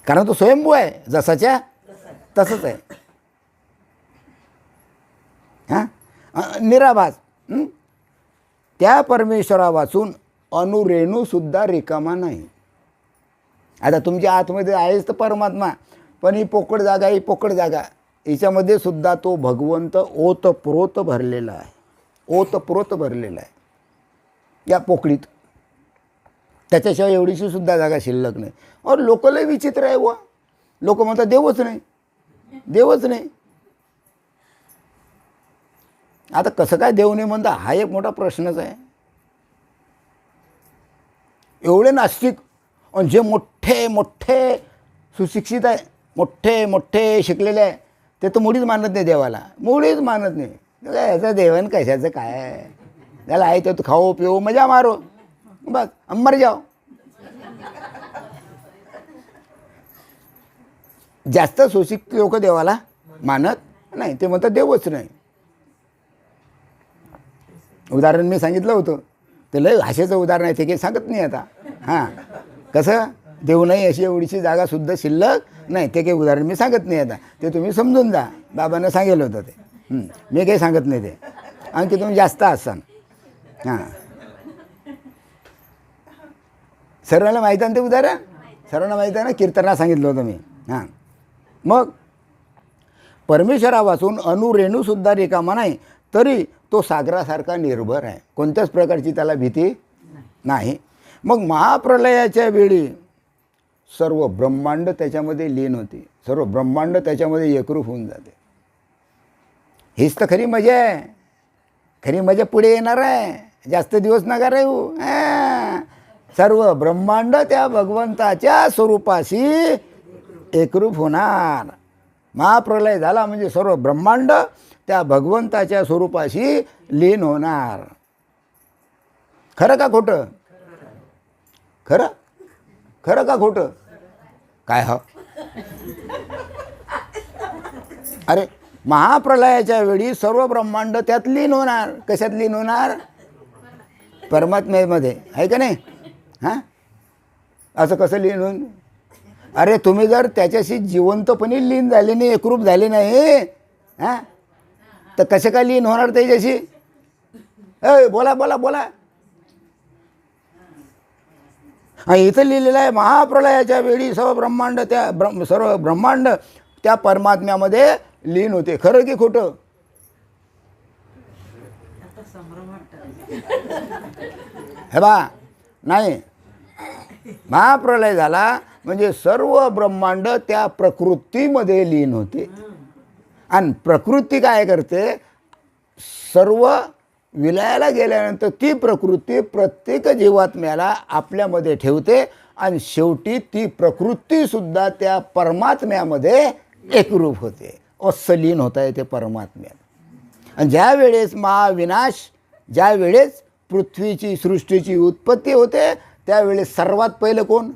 कारण तो स्वयंभू आहे, जसाच्या तसंच आहे. हां, निराभास. त्या परमेश्वरा वाचून अणुरेणूसुद्धा रिकामा नाही. आता तुमच्या आतमध्ये आहेच तर परमात्मा, पण ही पोकळ जागा, ही पोकळ जागा, हिच्यामध्ये सुद्धा तो भगवंत ओतप्रोत भरलेला आहे, ओतप्रोत भरलेला आहे या पोकळीत. त्याच्याशिवाय एवढीशी सुद्धा जागा शिल्लक नाही. और लोक लय विचित्र आहे व लोक म्हणतात देवच नाही, देवच नाही. आता कसं काय देव नाही म्हणता, हा एक मोठा प्रश्नच आहे. एवढे नास्तिक आणि जे मोठे मोठे सुशिक्षित आहे, मोठे मोठे शिकलेले आहे, ते तर मुळीच मानत नाही देवाला, मुळीच मानत नाही. याचं देवन कशाचं काय, त्याला आहे तर खाओ पिओ मजा मारो बस मर जाओ. जास्त सुशिक्षित लोक देवाला मानत नाही, ते म्हणतात देवच नाही. उदाहरण मी सांगितलं होतं, ते लय भाषेचं उदाहरण आहे, ते काही सांगत नाही आता. हां, कसं देव नाही अशी एवढीशी जागासुद्धा शिल्लक नाही, ते काही उदाहरण मी सांगत नाही आता, ते तुम्ही समजून जा. बाबांना सांगितलं होतं ते, मी काही सांगत नाही ते, आणखी तुम्ही जास्त असाल. हां, सर्वांना माहीत आहे ना ते उदाहरण, सर्वांना माहीत आहे ना, कीर्तनाला सांगितलं होतं मी. हां, मग परमेश्वरा वाचून अणुरेणूसुद्धा रिकामा नाही, तरी तो सागरासारखा निर्भर आहे, कोणत्याच प्रकारची त्याला भीती नाही. मग महाप्रलयाच्या वेळी सर्व ब्रह्मांड त्याच्यामध्ये लीन होते, सर्व ब्रह्मांड त्याच्यामध्ये एकरूप होऊन जाते. हीच तर खरी मजा आहे. खरी मजा पुढे येणार आहे, जास्त दिवस नका राहू. सर्व ब्रह्मांड त्या भगवंताच्या स्वरूपाशी एकरूप होणार. महाप्रलय झाला म्हणजे सर्व ब्रह्मांड त्या भगवंताच्या स्वरूपाशी लीन होणार. खरं का खोटं, खरं, खरं का खोटं, काय हो. अरे महाप्रलयाच्या वेळी सर्व ब्रह्मांड त्यात लीन होणार. कशात लीन होणार, परमात्म्यामध्ये, आहे का नाही. हां, असं कसं लीन होऊन, अरे तुम्ही जर त्याच्याशी जिवंतपणे लीन झाले नाही, एकरूप झाले नाही, हां, तर कसे काय लीन होणार त्याच्याशी. बोला बोला बोला. हां, इथं लिहिलेलं आहे महाप्रलयाच्या वेळी सर्व ब्रह्मांड सर्व ब्रह्मांड त्या परमात्म्यामध्ये लीन होते. खरं की खोटं, हे बा नाही. महाप्रलय झाला म्हणजे सर्व ब्रह्मांड त्या प्रकृतीमध्ये लीन होते. आणि प्रकृती काय करते, सर्व विलयाला गेल्यानंतर ती प्रकृती प्रत्येक जीवात्म्याला आपल्यामध्ये ठेवते आणि शेवटी ती प्रकृतीसुद्धा त्या परमात्म्यामध्ये एकरूप होते, अस्सलीन होता येते परमात्म्यात. आणि ज्या वेळेस महाविनाश, ज्या वेळेस पृथ्वीची सृष्टीची उत्पत्ती होते, त्यावेळेस सर्वात पहिले कोण,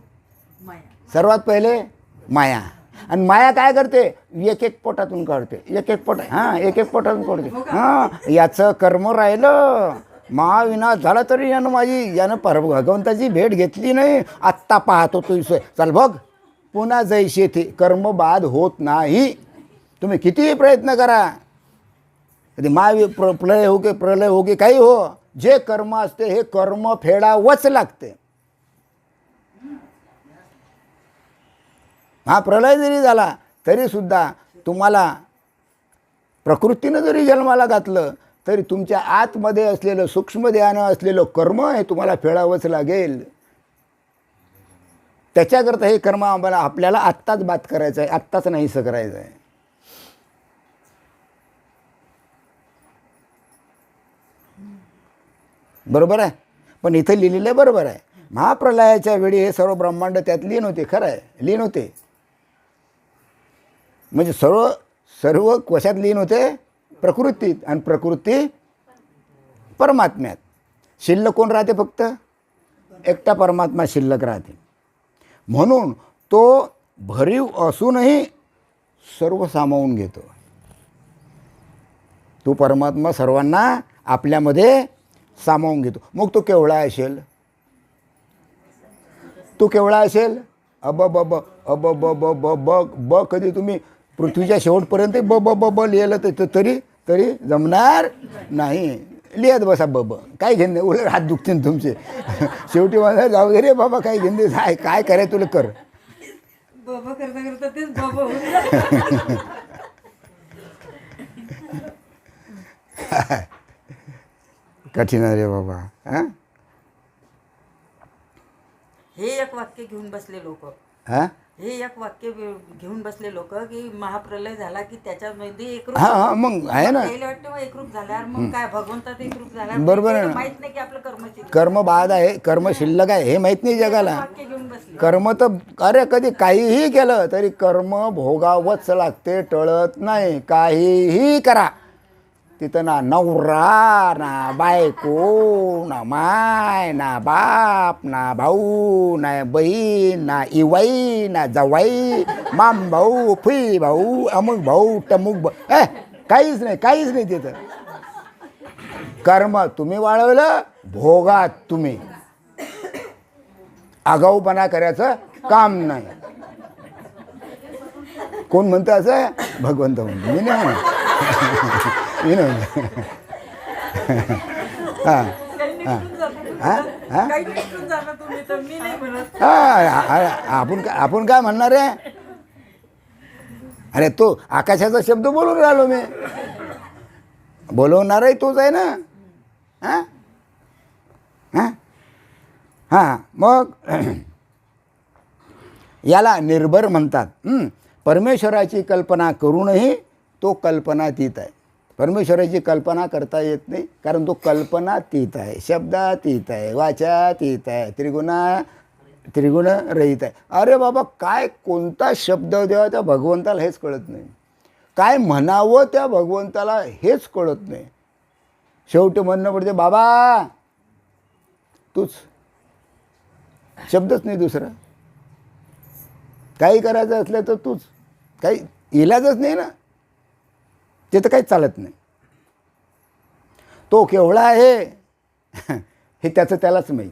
सर्वात पहिले माया. आणि माया काय करते, एक एक पोटातून काढते, एक एक पोट, हां एक एक पोटातून काढते. हां याचं कर्म राहिलं, महाविनाश झाला तरी यानं भगवंताची भेट घेतली नाही, आत्ता पाहतो तू चल बघ पुन्हा जैसे थे. कर्म बाद होत नाही, तुम्ही कितीही प्रयत्न करा. प्रलय हो की प्रलय हो की काही हो, जे कर्म असते हे कर्म फेडावंच लागते. हा प्रलय जरी झाला तरीसुद्धा तुम्हाला प्रकृतीनं जरी जन्माला घातलं तरी तुमच्या आतमध्ये असलेलं सूक्ष्म ध्यान असलेलं कर्म हे तुम्हाला फेडावंच लागेल. त्याच्याकरता हे कर्म आपल्याला आत्ताच बात करायचं आहे, आत्ताच नाहीसं करायचं आहे. बरोबर आहे. पण इथं लिहिलेलं बरोबर आहे. महाप्रलयाच्या वेळी हे सर्व ब्रह्मांड त्यात लीन होते. खरं आहे, लीन होते. म्हणजे सर्व कशात लीन होते, प्रकृतीत. आणि प्रकृती परमात्म्यात. शिल्लक कोण राहते, फक्त एकटा परमात्मा शिल्लक राहते. म्हणून तो भरीव असूनही सर्व सामावून घेतो. तो परमात्मा सर्वांना आपल्यामध्ये सामावून घेतो. मग तो केवढा असेल, तो केवढा असेल, अब ब ब अब ब ब ब ब ब कधी तुम्ही पृथ्वीच्या शेवटपर्यंत ब ब ब ब लिहिलं तर तरी जमणार नाही. लिहत बसा ब ब, काय घेणे, उलट हात दुखतील तुमचे. शेवटी मला जाऊ दे रे बाबा, काय घेणे, काय करायचं तुला कर. बाबा करता करता तेच बाबा होऊन कठीण रे बाबा. हां हे एक वाक्य घेऊन बसले लोक, हां हे एक वाक्य घेऊन बसले लोक की महाप्रलय झाला की त्याच्यामध्ये एकरूप. हां मग आहे ना, पहिलं वाटतं एकरूप झाल्यावर मग काय भगवंतात एकरूप झाल्यावर बरोबर आहे ना. माहित नाही की आपलं कर्म कर्म बाद आहे, कर्म शिल्लक आहे हे माहीत नाही जगाला. वाक्य घेऊन बसले. कर्म तर अरे कधी काहीही केलं तरी कर्म भोगावंच लागते, टळत नाही. काहीही करा, तिथं ना नवरा ना बायको ना माय ना बाप ना भाऊ ना बहीण ना इवाई ना जवाई, माम भाऊ फुई भाऊ अमुक भाऊ टमुक काहीच नाही तिथं. कर्म तुम्ही वाढवलं, भोगात तुम्ही. आगाऊपणा करायचं काम नाही. कोण म्हणतं असं, भगवंत म्हणतो, मी नाही म्हणत. मी नाही म्हणत. हां हां हां काही निघून जाणार तुम्ही तर मी नाही म्हणत. आपण काय म्हणणार आहे. अरे तो आकाशाचा शब्द बोलून राहिलो मी, बोलवणारही तोच आहे ना. हां हां हां मग याला निर्भर म्हणतात. परमेश्वराची कल्पना करूनही तो कल्पनातीत आहे. परमेश्वराची कल्पना करता येत नाही, कारण तो कल्पनातीत आहे, शब्दातीत आहे, वाचातीत आहे, त्रिगुण रहित आहे. अरे बाबा, काय कोणता शब्द द्यावा त्या भगवंताला हेच कळत नाही, काय म्हणावं त्या भगवंताला हेच कळत नाही. शेवटी म्हणणं पडते, बाबा तूच, शब्दच नाही दुसरा. काही करायचं असलं तर तूच, काही इलाजच नाही ना, ते तर काहीच चालत नाही. तो केवढा आहे हे त्याचं त्यालाच माहीत,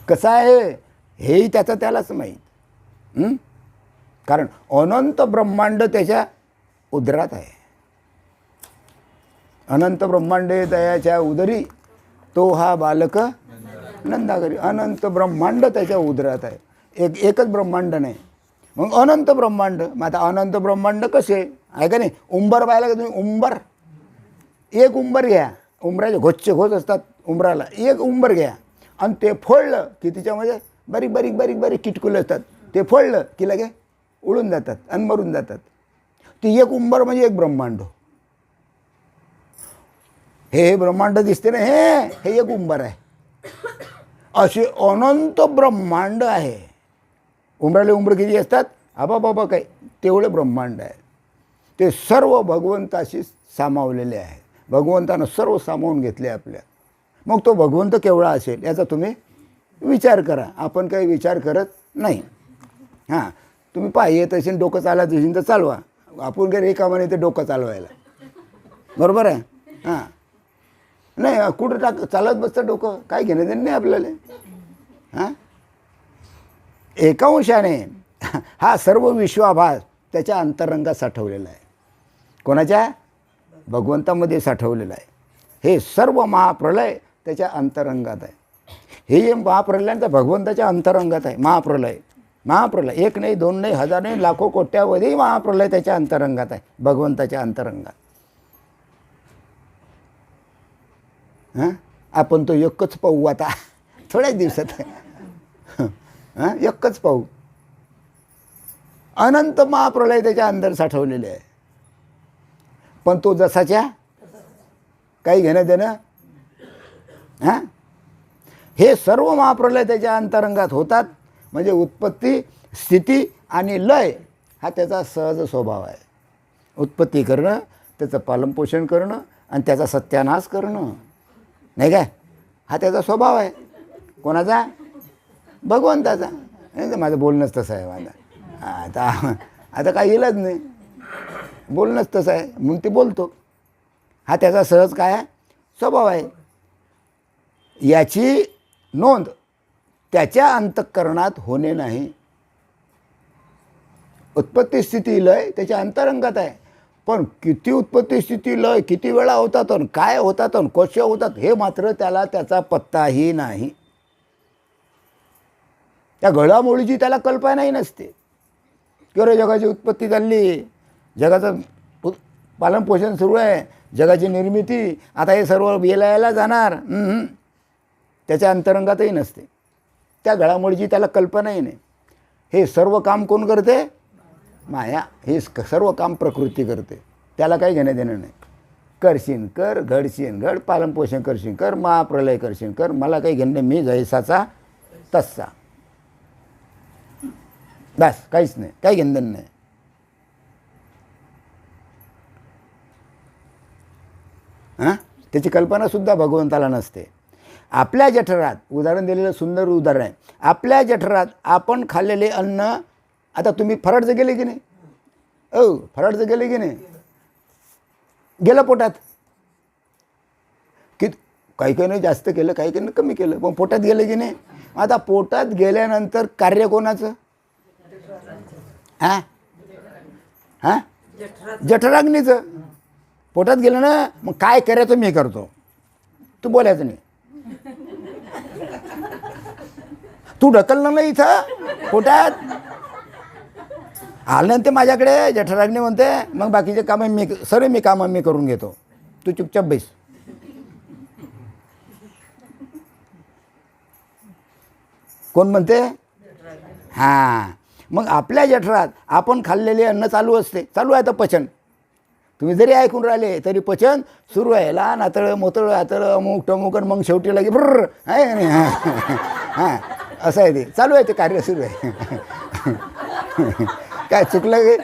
कसा आहे हेही त्याचं त्यालाच माहीत. कारण अनंत ब्रह्मांड त्याच्या उदरात आहे. अनंत ब्रह्मांड त्याच्या उदरी, तो हा बालक नंदाघरी. अनंत ब्रह्मांड त्याच्या उदरात आहे. एकच ब्रह्मांड नाही, मग अनंत ब्रह्मांड. मग आता अनंत ब्रह्मांड कसे आहे का नाही. उंबर पाहिला का तुम्ही, उंबर, एक उंबर घ्या, उंबराचे घोसचे घोस असतात उंबराला, एक उंबर घ्या आणि ते फोडलं की तिच्यामध्ये बारीक बारीक बारीक बारीक किटकुले असतात. ते फोडलं की लगे उडून जातात आणि मरून जातात. ती एक उंबर म्हणजे एक ब्रह्मांड. हे ब्रह्मांड दिसते ना, हे एक उंबर आहे. असे अनंत ब्रह्मांड आहे. उंबराले उंबर किती असतात? बाबा काय तेवढे ब्रह्मांड आहे. ते सर्व भगवंताशी सामावलेले आहे. भगवंतानं सर्व सामावून घेतले आपल्या. मग तो भगवंत केवढा असेल याचा तुम्ही विचार करा. आपण काही विचार करत नाही. हां, तुम्ही पाहिजे तशी डोकं चालत असेल तर चालवा. आपण काही रिकामा ते डोकं चालवायला, बरोबर आहे. हां, नाही कुठं चालत बसतं डोकं, काय घेणं देणं नाही आपल्याला. हां, एकांशाने हा सर्व विश्वाभास त्याच्या अंतरंगात साठवलेला आहे. कोणाच्या? भगवंतामध्ये साठवलेला आहे. हे सर्व महाप्रलय त्याच्या अंतरंगात आहे. हे जे महाप्रलयांचा भगवंताच्या अंतरंगात आहे. महाप्रलय एक नाही, दोन नाही, हजार नाही, लाखो कोट्यावधी महाप्रलय त्याच्या अंतरंगात आहे, भगवंताच्या अंतरंगात. हां, आपण तो एकच पाहू आता थोड्याच दिवसात. हां, एकच पाहू. अनंत महाप्रलय त्याच्या अंतर साठवलेले आहे. पण तो जसाच्या काही घेणं देणं. हां, हे सर्व महाप्रलय त्याच्या अंतरंगात होतात. म्हणजे उत्पत्ती, स्थिती आणि लय हा त्याचा सहज स्वभाव आहे. उत्पत्ती करणं, त्याचं पालनपोषण करणं आणि त्याचा सत्यानाश करणं, नाही काय, हा त्याचा स्वभाव आहे. कोणाचा? भगवंताचा. नाही तर माझं बोलणंच तसं आहे. माझं आता काही इलाज नाही, बोलणंच तसं आहे म्हणून ते बोलतो. हा त्याचा सहज काय आहे? स्वभाव आहे. याची नोंद त्याच्या अंतःकरणात होणे नाही. उत्पत्ती स्थिती लय त्याच्या अंतरंगात आहे. पण किती उत्पत्ती स्थिती लय किती वेळा होतात आणि काय होतात आणि कसे होतात हे मात्र त्याला त्याचा पत्ताही नाही. त्या घडामोडीची त्याला कल्पनाही नसते. किंवा जगाची उत्पत्ती झाली, जगाचं पालनपोषण सुरू आहे, जगाची निर्मिती, आता हे सर्व यायला जाणार, त्याच्या अंतरंगातही नसते. त्या घडामोडीची त्याला कल्पनाही नाही. हे सर्व काम कोण करते? माया. हे सर्व काम प्रकृती करते. त्याला काही घेणं देणं नाही. करशीन कर, घडशीन घड, पालनपोषण करशीन कर, महाप्रलय करशीन कर, मला काही घेणं नाही. मी जैसाचा तसा, बस, काहीच नाही, काही घेणं देणं नाही. हां, त्याची कल्पनासुद्धा भगवंताला नसते. आपल्या जठरात, उदाहरण दिलेलं सुंदर उदाहरण आहे. आपल्या जठरात आपण खाल्लेले अन्न, आता तुम्ही फराळचं गेले की नाही? फराळचं गेले की नाही? गेलं पोटात. काही काही नाही जास्त केलं, काही काही कमी केलं, पण पोटात गेलं की नाही? आता पोटात गेल्यानंतर कार्य कोणाचं? हां हां, जठराग्नीचं. पोटात गेलं ना, मग काय करायचं मी करतो, तू बोलायचं नाही. तू ढकललं नाही इथं पोटात आल्यानंतर माझ्याकडे जठराग्नी म्हणते, मग बाकीचे कामं मी कामं मी करून घेतो, तू चुपचाप बैस. कोण म्हणते? हां, मग आपल्या जठरात आपण खाल्लेले अन्न चालू असते, चालू आहे तर पचन. तुम्ही जरी ऐकून राहिले तरी पचन सुरू आहे. लहान आतळ, मोतळ, आतळ, अमुक टमुक, मग शेवटी लगे ब्रर आहे नाही. हां, असं आहे, ते चालू आहे, ते कार्य सुरू आहे. काय चुकलं गे?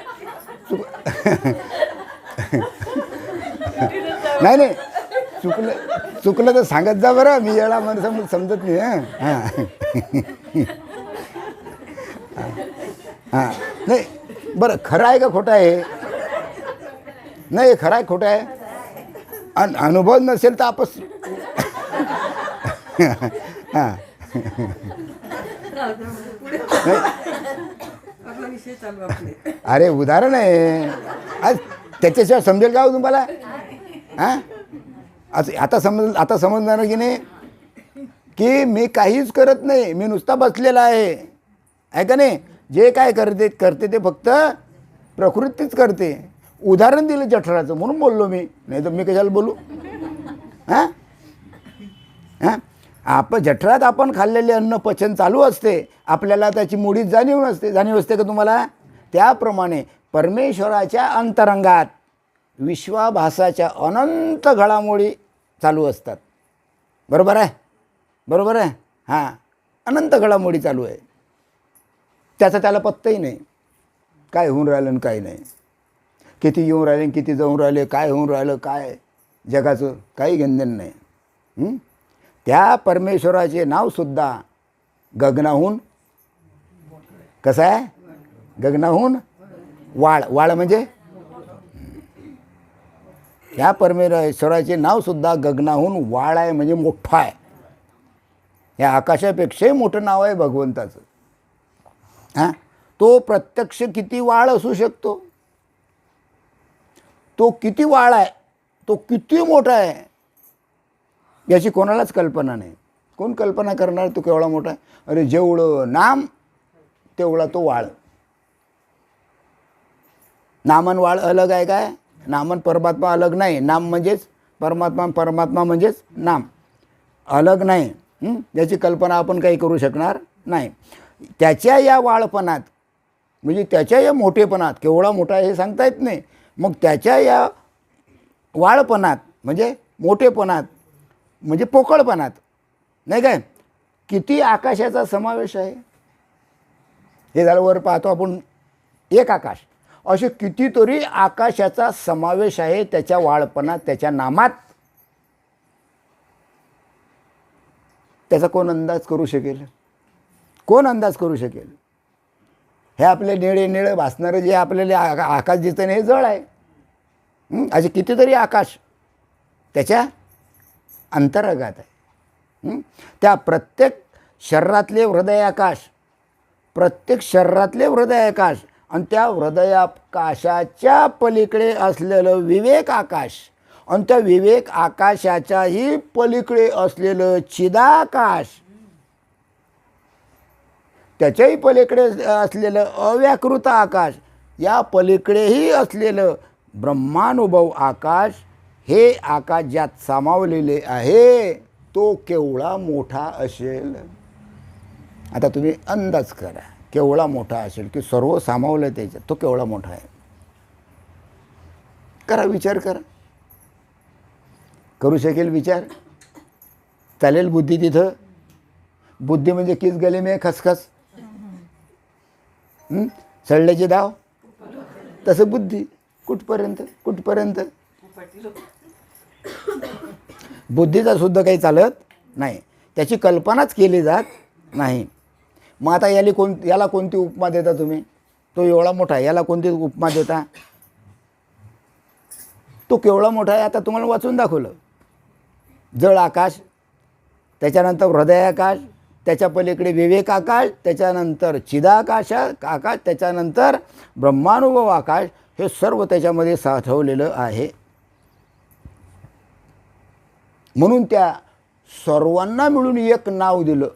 नाही, चुकलं तर सांगत जा बरं, मी याला मला समजत नाही. हां हां, नाही बरं, खरं आहे का खोटं आहे? नाही, खरं आहे खोटं आहे? अनुभव नसेल तर आपस. हां, अरे उदाहरण आहे, आज त्याच्याशिवाय समजेल का हो तुम्हाला? हां, आता समजणार की नाही की मी काहीच करत नाही, मी नुसता बसलेला आहे का नाही? जे काय करते ते फक्त प्रकृतीच करते. उदाहरण दिलं जठराचं म्हणून बोललो मी, नाही तर मी कशाला बोलू? हां हां, जठरात आपण खाल्लेले अन्न पचन चालू असते, आपल्याला त्याची मुळीच जाणीव नसते. जाणीव असते का तुम्हाला? त्याप्रमाणे परमेश्वराच्या अंतरंगात विश्वाभासाच्या अनंत घडामोडी चालू असतात. बरोबर आहे? बरोबर आहे? हां, अनंत घडामोडी चालू आहे. त्याला पत्ताही नाही काय होऊन राहिलं आणि काय नाही, किती येऊन राहिले किती जाऊन राहिले, काय होऊन राहिलं, काय जगाचं काही घेणदेण नाही. त्या परमेश्वराचे नावसुद्धा गगनाहून कसं आहे? गगनाहून वाळ म्हणजे ह्या परमेश्वराचे नावसुद्धा गगनाहून वाळ आहे, म्हणजे मोठं आहे. या आकाशापेक्षाही मोठं नाव आहे भगवंताचं. हां, तो प्रत्यक्ष किती वाळ असू शकतो, तो किती वाळ आहे, तो किती मोठा आहे, याची कोणालाच कल्पना नाही. कोण कल्पना करणार तो केवढा मोठा आहे? अरे जेवढं नाम तेवढा तो वाळ. नामन वाळ अलग आहे काय? नामन परमात्मा अलग नाही. नाम म्हणजेच परमात्मा, परमात्मा म्हणजेच नाम, अलग नाही. याची कल्पना आपण काही करू शकणार नाही. त्याच्या या वाळपणात म्हणजे त्याच्या या मोठेपणात, केवढा मोठा आहे हे सांगता येत नाही, मग त्याच्या या वाळपणात म्हणजे मोठेपणात म्हणजे पोकळपणात नाही काय, किती आकाशाचा समावेश आहे. हे झालं वर पाहतो आपण एक आकाश, असे कितीतरी आकाशाचा समावेश आहे त्याच्या वाळपणात, त्याच्या नामात. त्याचा कोण अंदाज करू शकेल? कोण अंदाज करू शकेल? हे आपले निळे भासणारं जे आपल्याला आकाश दिसतं हे जळ आहे. असे कितीतरी आकाश त्याच्या अंतर्गत आहे. त्या प्रत्येक शरीरातले हृदयाकाश, प्रत्येक शरीरातले हृदयाकाश आणि त्या हृदयाकाशाच्या पलीकडे असलेलं विवेक आकाश आणि त्या विवेक आकाशाच्याही पलीकडे असलेलं चिदाकाश, त्याच्याही पलीकडे असलेलं अव्याकृत आकाश, या पलीकडेही असलेलं ब्रह्मानुभव आकाश, हे आकाश ज्यात सामावलेले आहे तो केवढा मोठा असेल. आता तुम्ही अंदाज करा केवढा मोठा असेल, की सर्व सामावलं त्याच्यात, तो केवढा मोठा आहे. करा, विचार करा. करू शकेल विचार? चालेल बुद्धी तिथं? बुद्धी म्हणजे किस गले में खसखस, सडल्याचे धाव, तसं बुद्धी कुठपर्यंत कुठपर्यंत. बुद्धीचा सुद्धा काही चालत नाही, त्याची कल्पनाच केली जात नाही. मग आता याला कोणती उपमा देता तुम्ही? तो एवढा मोठा आहे, याला कोणती उपमा देता? तो केवढा मोठा आहे आता तुम्हाला वाचून दाखवलं. जळ आकाश, त्याच्यानंतर हृदयाकाश, त्याच्या पलीकडे विवेक आकाश, त्याच्यानंतर चिदाकाश आकाश, त्याच्यानंतर ब्रह्मानुभव आकाश, हे सर्व त्याच्यामध्ये साठवलेलं आहे. म्हणून त्या सर्वांना मिळून एक नाव दिलं,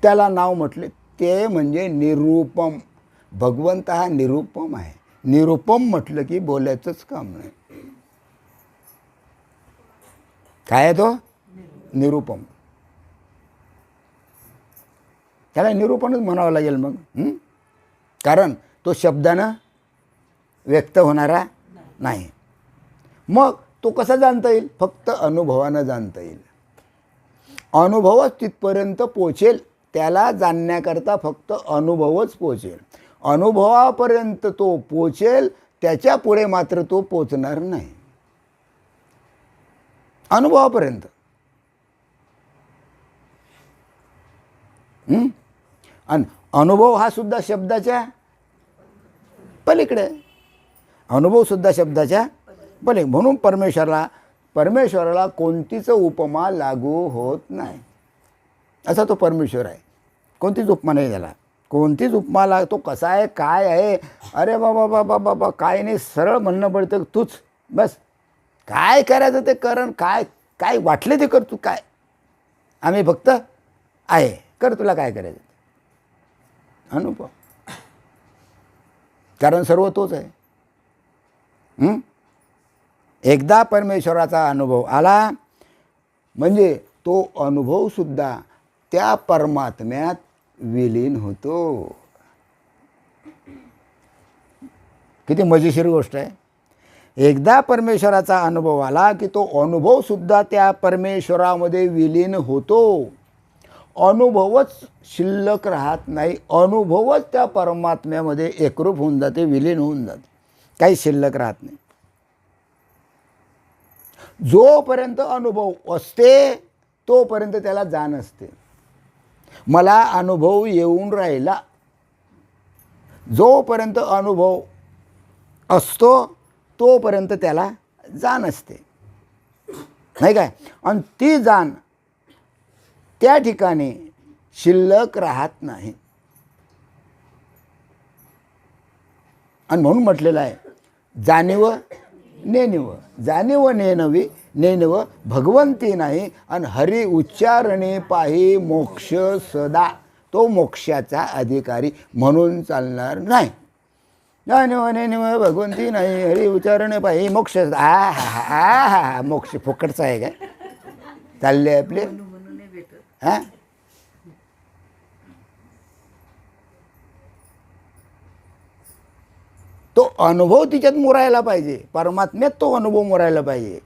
त्याला नाव म्हटले ते म्हणजे निरूपम. भगवंत हा निरूपम आहे. निरूपम म्हटलं की बोलायचंच काम नाही. काय आहे तो? निरूपम. त्याला निरूपणच म्हणावं लागेल मग. कारण तो शब्दानं व्यक्त होणारा नाही. मग तो कसा जाणता येईल? फक्त अनुभवानं जाणता येईल. अनुभवच तिथपर्यंत पोचेल, त्याला जाणण्याकरता फक्त अनुभवच पोचेल. अनुभवापर्यंत तो पोचेल, त्याच्या पुढे मात्र तो पोचणार नाही. अनुभवापर्यंत. आणि अनुभव हा सुद्धा शब्दाच्या पलीकडे. अनुभवसुद्धा शब्दाच्या पलीकडे. म्हणून परमेश्वराला कोणतीच उपमा लागू होत नाही. असा तो परमेश्वर आहे. कोणतीच उपमा नाही त्याला. कोणतीच उपमा तो कसा आहे, काय आहे, अरे बाबा बाबा बाबा काय नाही, सरळ म्हणणं पडतं तूच बस. काय करायचं ते कर, काय काय वाटलं ते कर, तू काय, आम्ही फक्त आहे, कर तुला काय करायचं. अनुभव. कारण सर्व तोच आहे. एकदा परमेश्वराचा अनुभव आला म्हणजे तो अनुभवसुद्धा त्या परमात्म्यात विलीन होतो. किती मजेशीर गोष्ट आहे. एकदा परमेश्वराचा अनुभव आला की तो अनुभवसुद्धा त्या परमेश्वरामध्ये विलीन होतो. अनुभवच शिल्लक राहत नाही. अनुभवच त्या परमात्म्यामध्ये एकरूप होऊन जाते, विलीन होऊन जाते. काही शिल्लक राहत नाही. जोपर्यंत अनुभव असते तोपर्यंत त्याला जाण असते. मला अनुभव येऊन राहिला. जोपर्यंत अनुभव असतो तोपर्यंत त्याला जाण असते, नाही काय. आणि ती जाण त्या ठिकाणी शिल्लक राहत नाही. आणि म्हणून म्हटलेलं आहे, जाणीव नेणीव, जाणीव नेणवी नेणव भगवंती नाही. आणि हरी उच्चारणे पाही मोक्ष सदा. तो मोक्षाचा अधिकारी म्हणून चालणार नाही. जाणीव नेणीव भगवंती नाही, हरी उच्चारणे पाही मोक्ष. हा मोक्ष फुकटचा आहे काय? चालले आपले हां. तो अनुभव तिच्यात मुरायला पाहिजे. परमात्म्यात तो अनुभव मुरायला पाहिजे.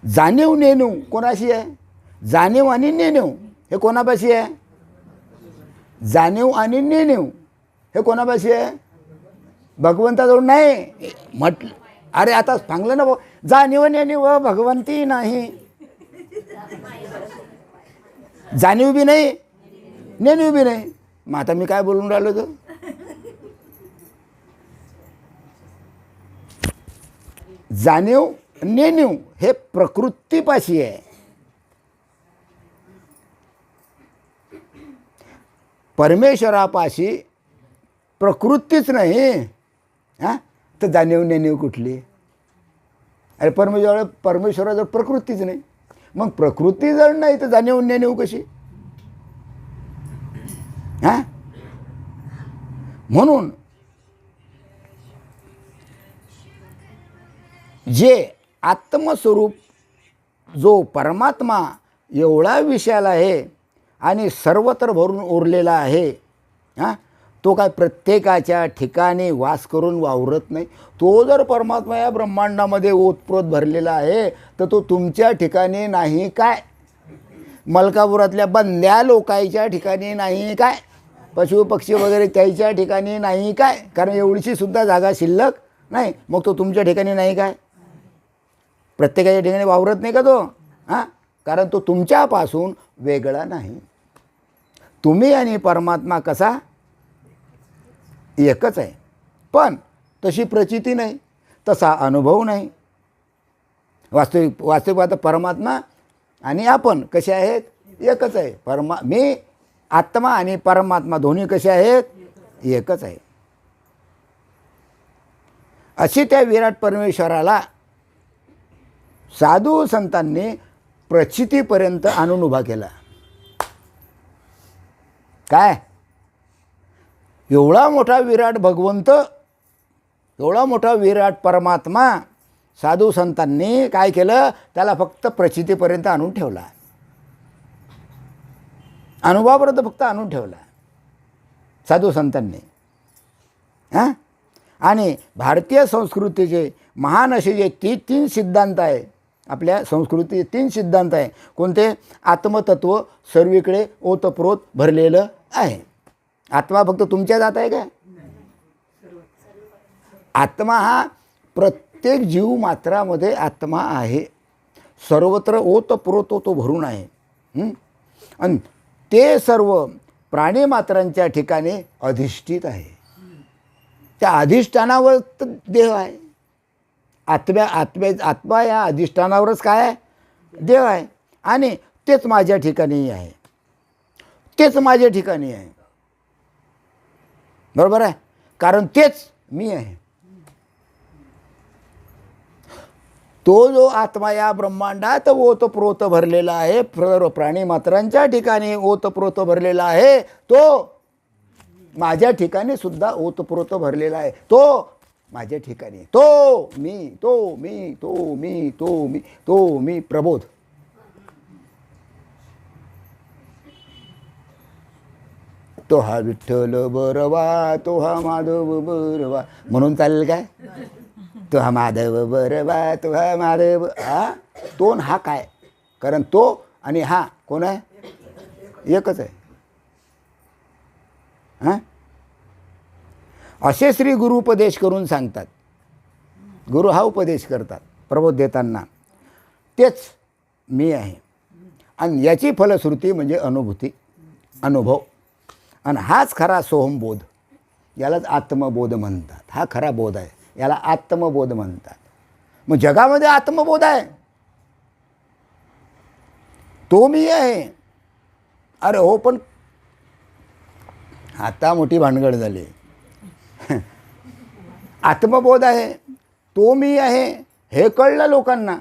जाणीव नेणीव कोणाशी आहे? जाणीव आणि नेणीव हे कोणापाशी आहे? जाणीव आणि नेणीव हे कोणापाशी आहे? भगवंताजवळ नाही. म्हटलं अरे आता सांगलं ना भाऊ, जाणीव नेणीव भगवंती नाही. जाणीव बी नाही, नेणीव बी नाही. मग आता मी काय बोलून राहिलो तर? जाणीव नेणीव हे प्रकृतीपाशी आहे. परमेश्वरापाशी प्रकृतीच नाही. हां, तर जाणीव नेणीव कुठली? अरे परमेश्वराजवळ प्रकृतीच नाही. मग प्रकृती जर नाही तर जाणीव नेणीव कशी? हां, म्हणून जे आत्मस्वरूप जो परमात्मा एवढा विशाल आहे आणि सर्वत्र भरून उरलेला आहे, हां, तो काय प्रत्येकाच्या ठिकाणी वास करून वावरत नाही. तो जर परमात्मा या ब्रह्मांडामध्ये ओतप्रोत भरलेला आहे तर तो तुमच्या ठिकाणी नाही काय? मलकापुरातल्या बंद्या लोकांच्या ठिकाणी नाही काय? पशु पक्षी वगैरे त्याच्या ठिकाणी नाही काय? कारण एवढीशी सुद्धा जागा शिल्लक नाही. मग तो तुमच्या ठिकाणी नाही काय? प्रत्येकाच्या ठिकाणी वावरत नाही का तो? हां, कारण तो तुमच्यापासून वेगळा नाही. तुम्ही आणि परमात्मा कसा एकच आहे. पण तशी प्रचिती नाही, तसा अनुभव नाही. वास्तविक आता परमात्मा आणि आपण कसे आहेत? एकच आहे. मी आत्मा आणि परमात्मा दोन्ही कसे आहेत? एकच आहे. अशी त्या विराट परमेश्वराला साधू संतांनी प्रचितीपर्यंत आणून उभा केला. काय एवढा मोठा विराट भगवंत, एवढा मोठा विराट परमात्मा साधू संतांनी काय केलं? त्याला फक्त प्रचितीपर्यंत आणून ठेवला. अनुभवापर्यंत फक्त आणून ठेवला साधू संतांनी. हां, आणि भारतीय संस्कृतीचे महान असे जे तीन सिद्धांत आहे, आपल्या संस्कृतीचे 3 सिद्धांत आहे. कोणते? आत्मतत्व सर्वीकडे ओतप्रोत भरलेलं आहे. आत्मा फक्त तुमच्यात आत आहे काय? आत्मा हा प्रत्येक जीव मात्रामध्ये आत्मा आहे. सर्वत्र ओतप्रोत तो भरून आहे. आणि ते सर्व प्राणी मात्रांच्या ठिकाणी अधिष्ठित आहे. त्या अधिष्ठानावर देव आहे. आत्मा या अधिष्ठानावरच काय आहे? देव आहे. आणि तेच माझ्या ठिकाणी आहे, तेच माझ्या ठिकाणी आहे. बरोबर आहे, कारण तेच मी आहे. तो जो आत्मा या ब्रह्मांडात ओतप्रोत भरलेला आहे, प्राणी मात्रांच्या ठिकाणी ओतप्रोत भरलेला आहे, तो माझ्या ठिकाणी सुद्धा ओतप्रोत भरलेला आहे. तो माझ्या ठिकाणी, तो मी, तो मी, तो मी, तो मी, तो मी प्रबोध. तो हा विठ्ठल बरवा, तो हा माधव बरवा, म्हणून चालेल काय? तो हा माधव बरवा, तो हा माधव, हा तो न हा काय? कारण तो आणि हा कोण आहे? एकच आहे. हां, असे श्री गुरु उपदेश करून सांगतात. गुरु हा उपदेश करतात प्रबोध देताना, तेच मी आहे. आणि याची फलश्रुती म्हणजे अनुभूती, अनुभव. आणि हाच खरा सोहमबोध, यालाच आत्मबोध म्हणतात. हा खरा बोध आहे, याला आत्मबोध म्हणतात. मग जगामध्ये आत्मबोध आहे, तो मी आहे. अरे हो, पण आता मोठी भानगड झाली. आत्मबोध आहे, तो मी आहे, हे कळलं लोकांना.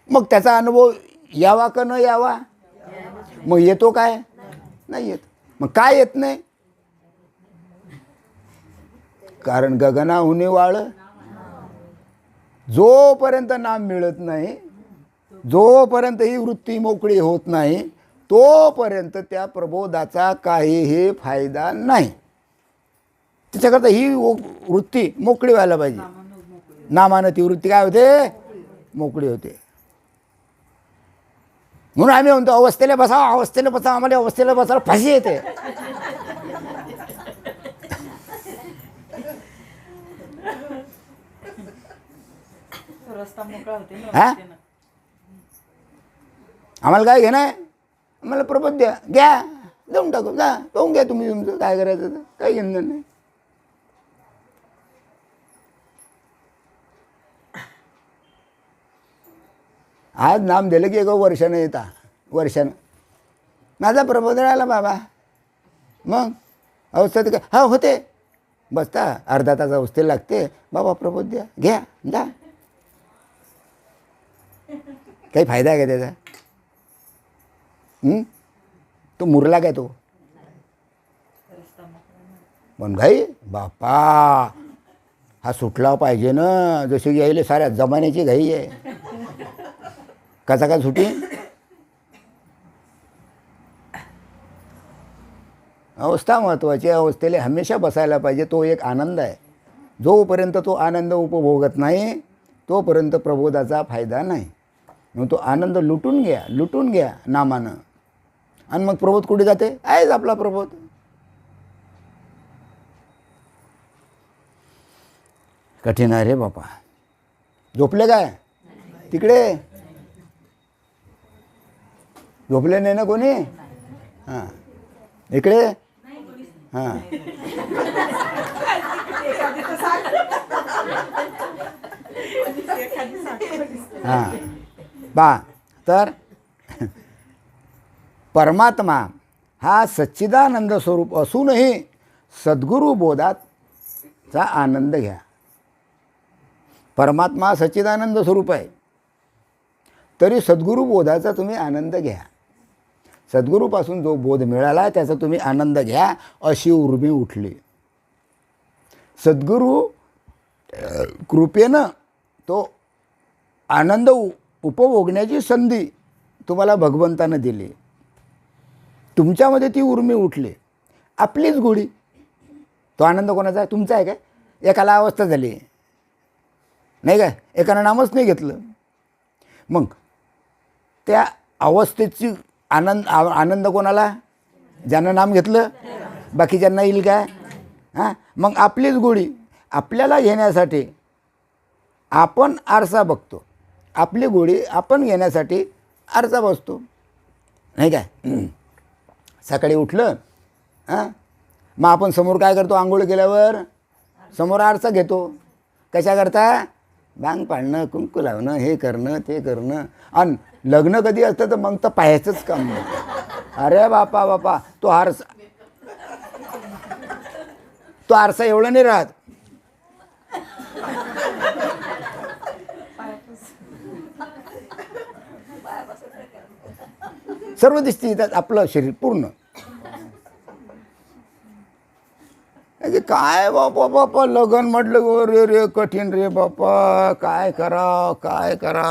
मग त्याचा अनुभव यावा का न यावा? मग येतो काय? नाही येत. मग काय येत नाही? कारण गगनाहुनी वाळ. जोपर्यंत नाम मिळत नाही, जोपर्यंत ही वृत्ती मोकळी होत नाही, तोपर्यंत त्या प्रबोधाचा काहीही फायदा नाही. त्याच्याकरता ही वृत्ती मोकळी व्हायला पाहिजे. नामानं ती वृत्ती काय होते? मोकळी होते. म्हणून आम्ही म्हणतो अवस्थेला बसा, अवस्थेला बसा. आम्हाला अवस्थेला बसायला फाशी येते. रस्ता मोकळा होते ना हा? अवस्थेनं. आम्हाला काय घेणं आहे? आम्हाला प्रबोध द्या, घ्या, देऊन टाकू, जा पाहून घ्या तुम्ही तुमचं काय करायचं तर. काही घेणं नाही. आज नाम दिलं की एक वर्षानं येता, वर्षानं माझा प्रबोध राहिला बाबा. मग अवस्था काय? हा होते, बसता अर्धा तास अवस्थेला लागते. बाबा प्रबोध द्या, घ्या, जा. काही फायदा आहे का त्याचा? तो मुरला काय तो? पण भाई बापा, हा सुटला पाहिजे ना. जशी यायले साऱ्या जमान्याची घाई आहे. कसा काय सुटी? अवस्था महत्त्वाची. अवस्थेला हमेशा बसायला पाहिजे. तो एक आनंद आहे. जोपर्यंत तो आनंद उपभोगत नाही, तोपर्यंत प्रबोधाचा फायदा नाही. मग तो आनंद लुटून घ्या, लुटून घ्या नामानं. आणि मग प्रबोध कुठे जाते? आहेच आपला प्रबोध. कठीण आहे रे बापा. झोपले काय तिकडे? झोपले नाही ना कोणी? हां, इकडे? हां, हां. पहा तर परमात्मा हा सच्चिदानंद स्वरूप असूनही सद्गुरू बोधाचा आनंद घ्या. परमात्मा सच्चिदानंद स्वरूप आहे, तरी सद्गुरू बोधाचा तुम्ही आनंद घ्या. सद्गुरूपासून जो बोध मिळाला त्याचा तुम्ही आनंद घ्या. अशी उर्मी उठली. सद्गुरू कृपेनं तो आनंद उपभोगण्याची संधी तुम्हाला भगवंतानं दिली. तुमच्यामध्ये ती उर्मी उठली, आपलीच गोडी. तो आनंद कोणाचा आहे? तुमचा आहे काय? एकाला अवस्था झाली नाही काय, एकानं नामच नाही घेतलं. मग त्या अवस्थेची आनंद कोणाला? ज्यानं नाम घेतलं. बाकीच्यांना येईल काय? हां, मग आपलीच गोडी. आपल्याला घेण्यासाठी आपण आरसा बघतो, आपली गोडी आपण घेण्यासाठी आरसा बसतो नाही काय. सकाळी उठलं, हां, मग आपण समोर काय करतो? आंघोळ केल्यावर समोर आरसा घेतो. कशा करता? भांग पाडणं, कुंकू लावणं, हे करणं, ते करणं. आणि लग्न कधी असतं तर मग तर पाहायचंच काम नाही. अरे बापा बापा, तो आरसा एवढं नाही राहत. सर्व दिसते त्यात आपलं शरीर पूर्ण. काय बापा बापा, लगन म्हटलं रे रे कठीण रे बापा. काय करा, काय करा.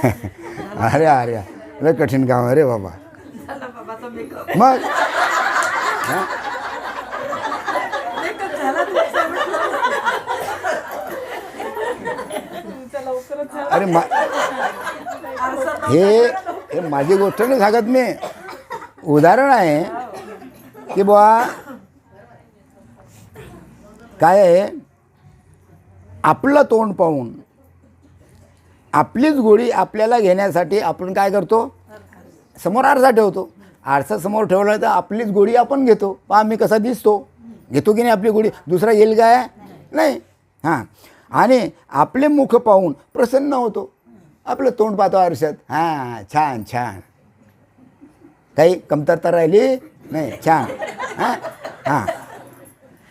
अरे अरे लय कठीण काम आहे रे बाबा. झाला बाबाचा मेकअप. मग मेकअप झाला तुमचा म्हटलं. अरे हे माझी गोष्ट नाही सांगत मी, उदाहरण आहे की बुवा काय आहे, आपलं तोंड पाहून आपलीच गोडी आपल्याला घेण्यासाठी आपण काय करतो, समोर आरसा ठेवतो. आरसा समोर ठेवला तर आपलीच गोडी आपण घेतो. पहा मी कसा दिसतो, घेतो की नाही आपली गोडी, दुसरा येईल काय नाही. हां, आणि आपले मुख पाहून प्रसन्न होतो, आपलं तोंड पाहतो आरशात, हां छान छान, काही कमतरता राहिली नाही, छान. हां हां,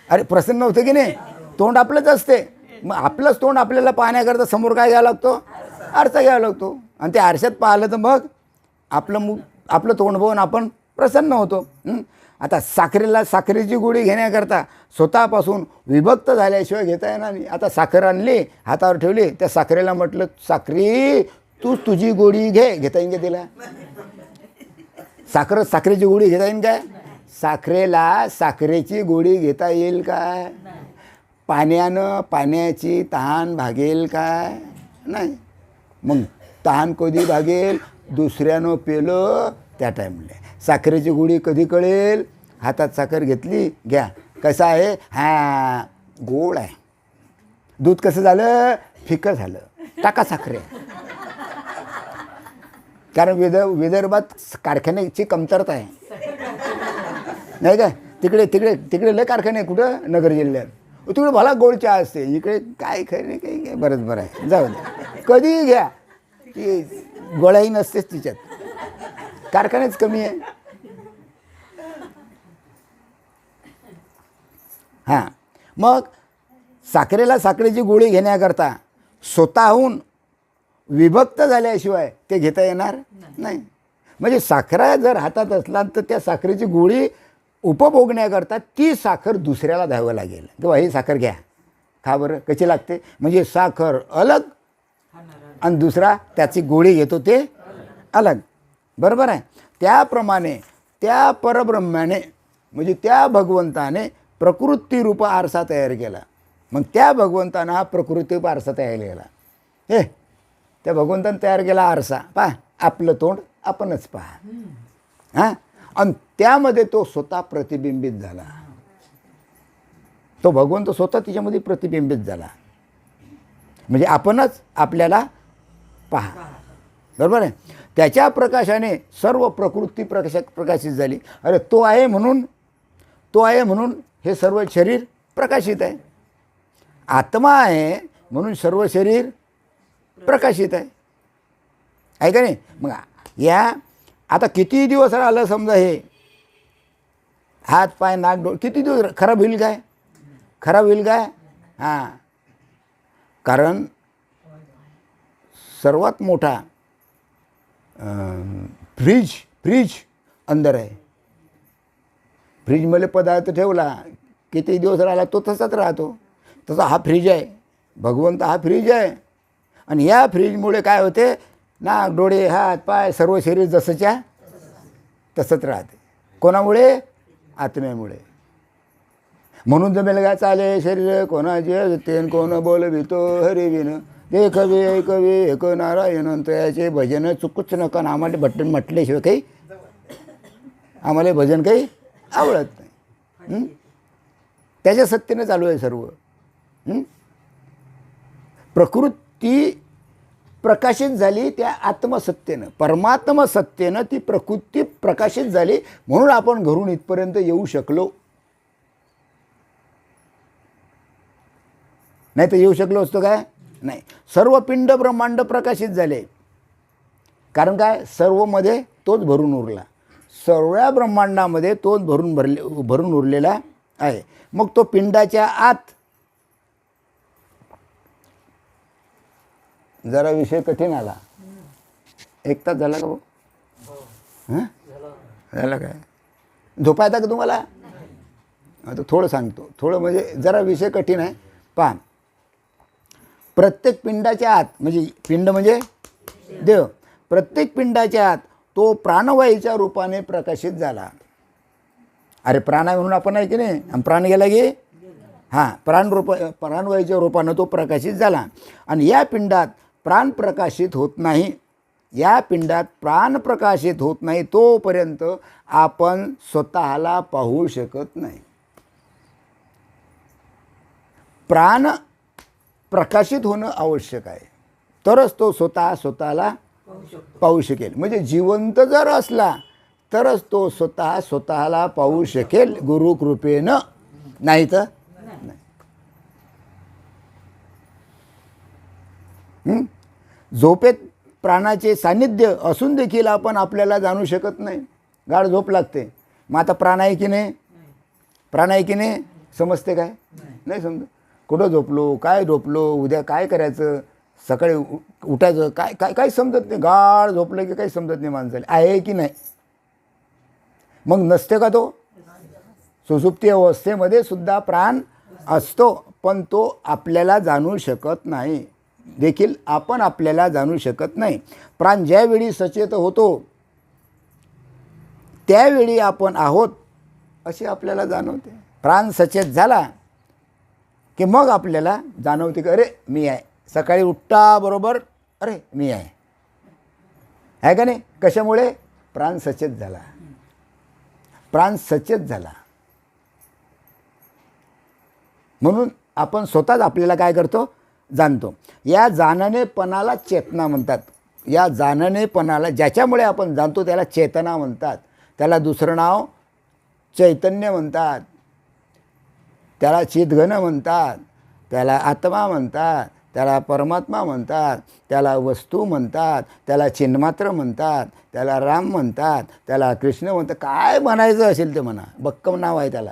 अरे प्रसन्न होतं की नाही, तोंड आपलंच असते. मग आपलंच तोंड आपल्याला पाहण्याकरता समोर काय घ्यावं लागतो, आरसा घ्यावा लागतो. आणि ते आरशात पाहिलं तर मग आपलं तोंड बघून आपण प्रसन्न होतो. आता साखरेची गोळी घेण्याकरता स्वतःपासून विभक्त झाल्याशिवाय घेता येणार नाही. आता साखर आणली, हातावर ठेवली, त्या साखरेला म्हटलं, साखरी तूच तुझी गोळी घे, घेता येईन का तिला? साखरेची गोळी घेता येईन काय? साखरेला साखरेची गोळी घेता येईल काय? पाण्यानं पाण्याची तहान भागेल काय? नाही. मग तहान कधी भागेल, दुसऱ्यानं पेलं त्या टाईमला. साखरेची गोळी कधी कळेल, हातात साखर घेतली, घ्या, कसं आहे, हां गोड आहे. दूध कसं झालं, फिकं झालं, टाका साखरे. कारण विदर्भात कारखान्याची कमतरता आहे, नाही काय? तिकडे लय कारखाने, कुठं नगर जिल्ह्यात, तिकडे भला गोड चहा असते, इकडे काय खरं नाही, काही बरंच बरं आहे, जाऊ दे, कधीही घ्या, ती गोळाही नसतेच तिच्यात, कारखानेच कमी आहे. हां, मग साखरेची गोळी घेण्याकरता स्वतःहून विभक्त झाल्याशिवाय ते घेता येणार नाही. म्हणजे साखरा जर हातात असला तर त्या साखरेची गोळी उपभोगण्याकरता ती साखर दुसऱ्याला द्यावं लागेल. किंवा ही साखर घ्या, खा बरं कशी लागते. म्हणजे साखर अलग आणि दुसरा त्याची गोळी घेतो ते अलग, बरोबर आहे. त्याप्रमाणे त्या परब्रह्माने म्हणजे त्या भगवंताने प्रकृतीरूप आरसा तयार केला. मग त्या भगवंतानं हा प्रकृतीरूप आरसा तयार केला. हे त्या भगवंतानं तयार केला आरसा, पहा आपलं तोंड आपणच पहा. हां, आणि त्यामध्ये तो स्वतः प्रतिबिंबित झाला. तो भगवंत स्वतः तिच्यामध्ये प्रतिबिंबित झाला. म्हणजे आपणच आपल्याला पहा, बरोबर आहे. त्याच्या प्रकाशाने सर्व प्रकृती प्रकाशित झाली. अरे तो आहे म्हणून हे सर्व शरीर प्रकाशित आहे. आत्मा आहे म्हणून सर्व शरीर प्रकाशित आहे का नाही. मग या आता किती दिवस राहिलं समजा, हे हात पाय नाक डोळे किती दिवस खराब होईल काय? हां, कारण सर्वात मोठा फ्रीज अंदर आहे. फ्रीजमध्ये पदार्थ ठेवला, किती दिवस राहिला तो तसाच राहतो. तसा हा फ्रीज आहे, भगवंत हा फ्रीज आहे. आणि या फ्रीजमुळे काय होते, नाक डोळे हात पाय सर्व शरीर जसंच्या तसंच राहते. कोणामुळे? आत्म्यामुळे. म्हणून जमेल काय चाले शरीर कोणाचे तेन कोण बोलवितो हरिविन देखवे ऐकवे एक नारायण तयाचे भजन चुकूच नका. आम्हाला बटन म्हटल्याशिवाय काही आम्हाला भजन काही आवडत नाही. त्याच्या सत्तेनं चालू आहे सर्व. प्रकृती प्रकाशित झाली त्या आत्मसत्तेनं, परमात्म सत्तेनं ती प्रकृती प्रकाशित झाली. म्हणून आपण घरून इथपर्यंत येऊ शकलो, नाही तर येऊ शकलो असतो काय? नाही. सर्व पिंड ब्रह्मांड प्रकाशित झाले. कारण काय? सर्वमध्ये तोच भरून उरला. सर्व ब्रह्मांडामध्ये तोच भरून उरलेला आहे. मग तो पिंडाच्या आत, जरा विषय कठीण आला, 1 तास झाला का भाऊ? हां झाला काय? झोपा येता का तुम्हाला? आता थोडं सांगतो, थोडं म्हणजे जरा विषय कठीण आहे. पहा, प्रत्येक पिंडाच्या आत, म्हणजे पिंड म्हणजे देव. प्रत्येक पिंडाच्या आत तो प्राणवायूच्या रूपाने प्रकाशित झाला. अरे प्राण आहे म्हणून आपण आहे की नाही, आणि प्राण गेला की हां प्राणवायूच्या रूपानं तो प्रकाशित झाला. आणि या पिंडात प्राण प्रकाशित होत नाही, या पिंडात प्राण प्रकाशित होत नाही तोपर्यंत आपण स्वतःला पाहू शकत नाही. प्राण प्रकाशित होणं आवश्यक आहे, तरच तो स्वतःला पाहू शकेल. म्हणजे जिवंत जर असला तरच तो स्वतःला पाहू शकेल गुरुकृपेनं, नाही तर नाही. झोपेत प्राणाचे सान्निध्य असून देखील आपण आपल्याला जाणू शकत नाही. गाढ झोप लागते, मग आता प्राण आहे की नाही, प्राण आहे की नाही समजते काय, नाही समजत. कुठं झोपलो, काय झोपलो, उद्या काय करायचं, सकाळी उठायचं काय काय काही समजत नाही. गाढ झोपलं की काही समजत नाही माणसाला, आहे की नाही. मग नसते का तो, सुसुप्ती अवस्थेमध्ये सुद्धा प्राण असतो, पण तो आपल्याला जाणू शकत नाही, देखील आपण आपल्याला जाणू शकत नाही. प्राण ज्यावेळी सचेत होतो त्यावेळी आपण आहोत असे आपल्याला जाणवते. प्राण सचेत झाला की मग आपल्याला जाणवते की अरे मी आहे. सकाळी उठता बरोबर अरे मी आहे का नाही. कशामुळे, प्राण सचेत झाला, प्राण सचेत झाला. म्हणून आपण स्वतःच आपल्याला काय करतो, जाणतो. या जाणणेपणाला चेतना म्हणतात. या जाणणेपणाला ज्याच्यामुळे आपण जाणतो त्याला चेतना म्हणतात. त्याला दुसरं नाव चैतन्य म्हणतात, त्याला चिद्घन म्हणतात, त्याला आत्मा म्हणतात, त्याला परमात्मा म्हणतात, त्याला वस्तू म्हणतात, त्याला चिन्मात्र म्हणतात, त्याला राम म्हणतात, त्याला कृष्ण म्हणतात. काय म्हणायचं असेल ते म्हणा, बक्कम नाव आहे त्याला.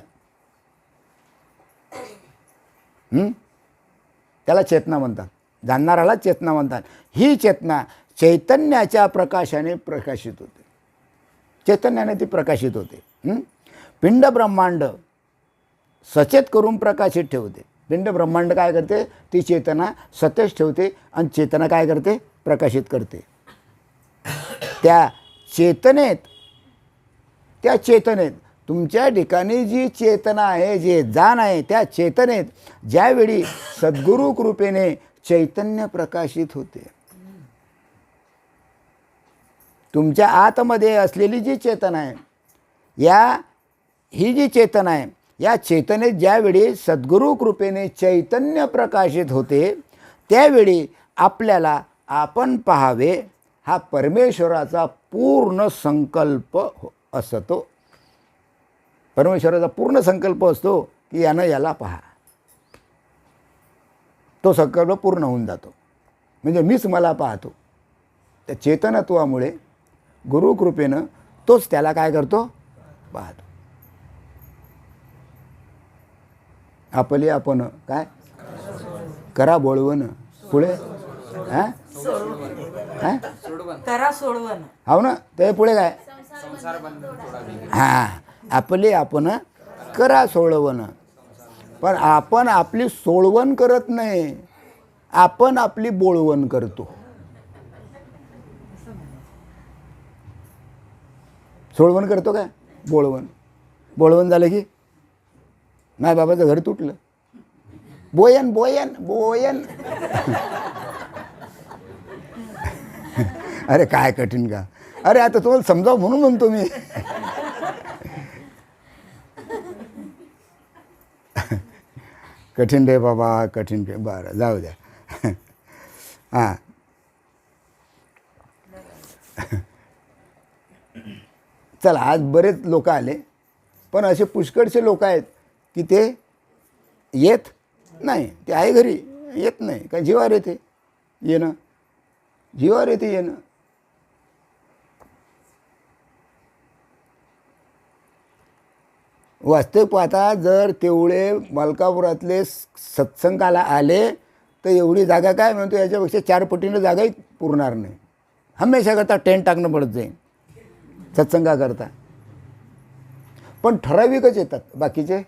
त्याला चेतना म्हणतात, जाणणाराला चेतना म्हणतात. ही चेतना चैतन्याच्या प्रकाशाने प्रकाशित होते, चैतन्याने ती प्रकाशित होते. पिंड ब्रह्मांड सचेत करून प्रकाशित ठेवते. पिंड ब्रह्मांड काय करते, ती चेतना सतेज ठेवते आणि चेतना काय करते, प्रकाशित करते. त्या चेतनेत तुमच्या ठिकाणी जी चेतना आहे, जे जाण आहे, त्या चेतनेत ज्यावेळी सद्गुरु कृपेने चैतन्य प्रकाशित होते, तुमच्या आतमध्ये असलेली जी चेतना आहे, ही जी चेतना आहे, या चेतनेत ज्यावेळी सद्गुरु कृपेने चैतन्य प्रकाशित होते त्यावेळी आपल्याला आपण पाहावे हा परमेश्वराचा पूर्ण संकल्प असतो. परमेश्वराचा पूर्ण संकल्प असतो की यानं याला पहा. तो संकल्प पूर्ण होऊन जातो. म्हणजे मीच मला पाहतो. त्या चेतनत्वामुळे गुरुकृपेनं तोच त्याला काय करतो, पाहतो. आपले आपण काय करा बोलवण पुढे करा सोडवण, हो ना. ते पुढे काय हां, आपले आपण करा सोडवण. पण आपण आपली सोडवण करत नाही, आपण आपली बोलवण करतो. सोडवण करतो काय, बोलवण झालं की नाही बाबाचं घर तुटलं, बोयन बोयन बोयन. अरे काय कठीण का, अरे आता तुम्हाला समजावं म्हणून म्हणतो मी. कठीण रे बाबा, कठीण रे. बरं जाऊ द्या. हां चला, आज बरेच लोक आले, पण असे पुष्कळसे लोक आहेत की ते येत नाही. ते आहे घरी, येत नाही. काय जीवावर येते येणं, जीवावर येते येणं. वास्तविक पाहता जर तेवढे मलकापुरातले सत्संगाला आले तर एवढी जागा काय म्हणतो, याच्यापेक्षा 4 पटीनं जागाही पुरणार नाही. हमेशा करता टेंट टाकणं पडत जाईल सत्संगाकरता. पण ठराविकच येतात, बाकीचे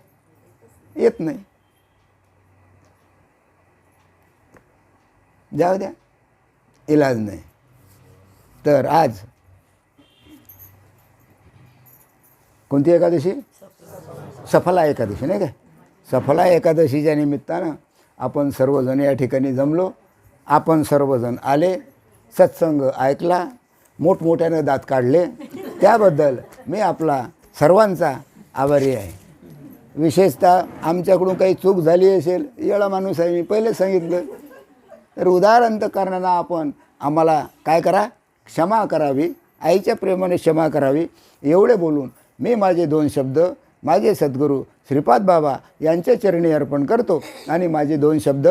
येत नाही. जाऊ द्या, इलाज नाही. तर आज कोणती एकादशी? सफला एकादशी, नाही काय? सफला एकादशीच्या निमित्तानं आपण सर्वजण या ठिकाणी जमलो. आपण सर्वजण आले, सत्संग ऐकला, मोठमोठ्यानं दात काढले. त्याबद्दल मी आपला सर्वांचा आभारी आहे. विशेषतः आमच्याकडून काही चूक झाली असेल, येळा माणूस आहे मी, पहिले सांगितलं, तर उदार अंतःकरणानं आपण आम्हाला काय करा, क्षमा करावी, आईच्या प्रेमाने क्षमा करावी. एवढे बोलून मी माझे 2 शब्द माझे सद्गुरू श्रीपाद बाबा यांच्या चरणी अर्पण करतो आणि माझे 2 शब्द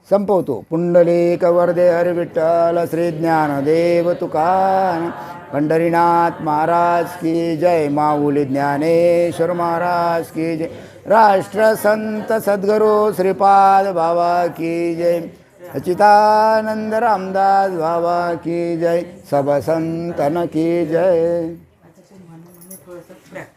संपवतो. पुंडलिक वरदे हरी विठ्ठल श्री ज्ञानदेव तुकाराम पंढरीनाथ महाराज की जय. माऊली ज्ञानेश्वर महाराज की जय. राष्ट्रसंत सद्गुरू श्रीपाद बाबा की जय. सच्चिदानंद रामदास बाबा की जय. सब संतन की जय. थोडंसं प्रॅक्टिस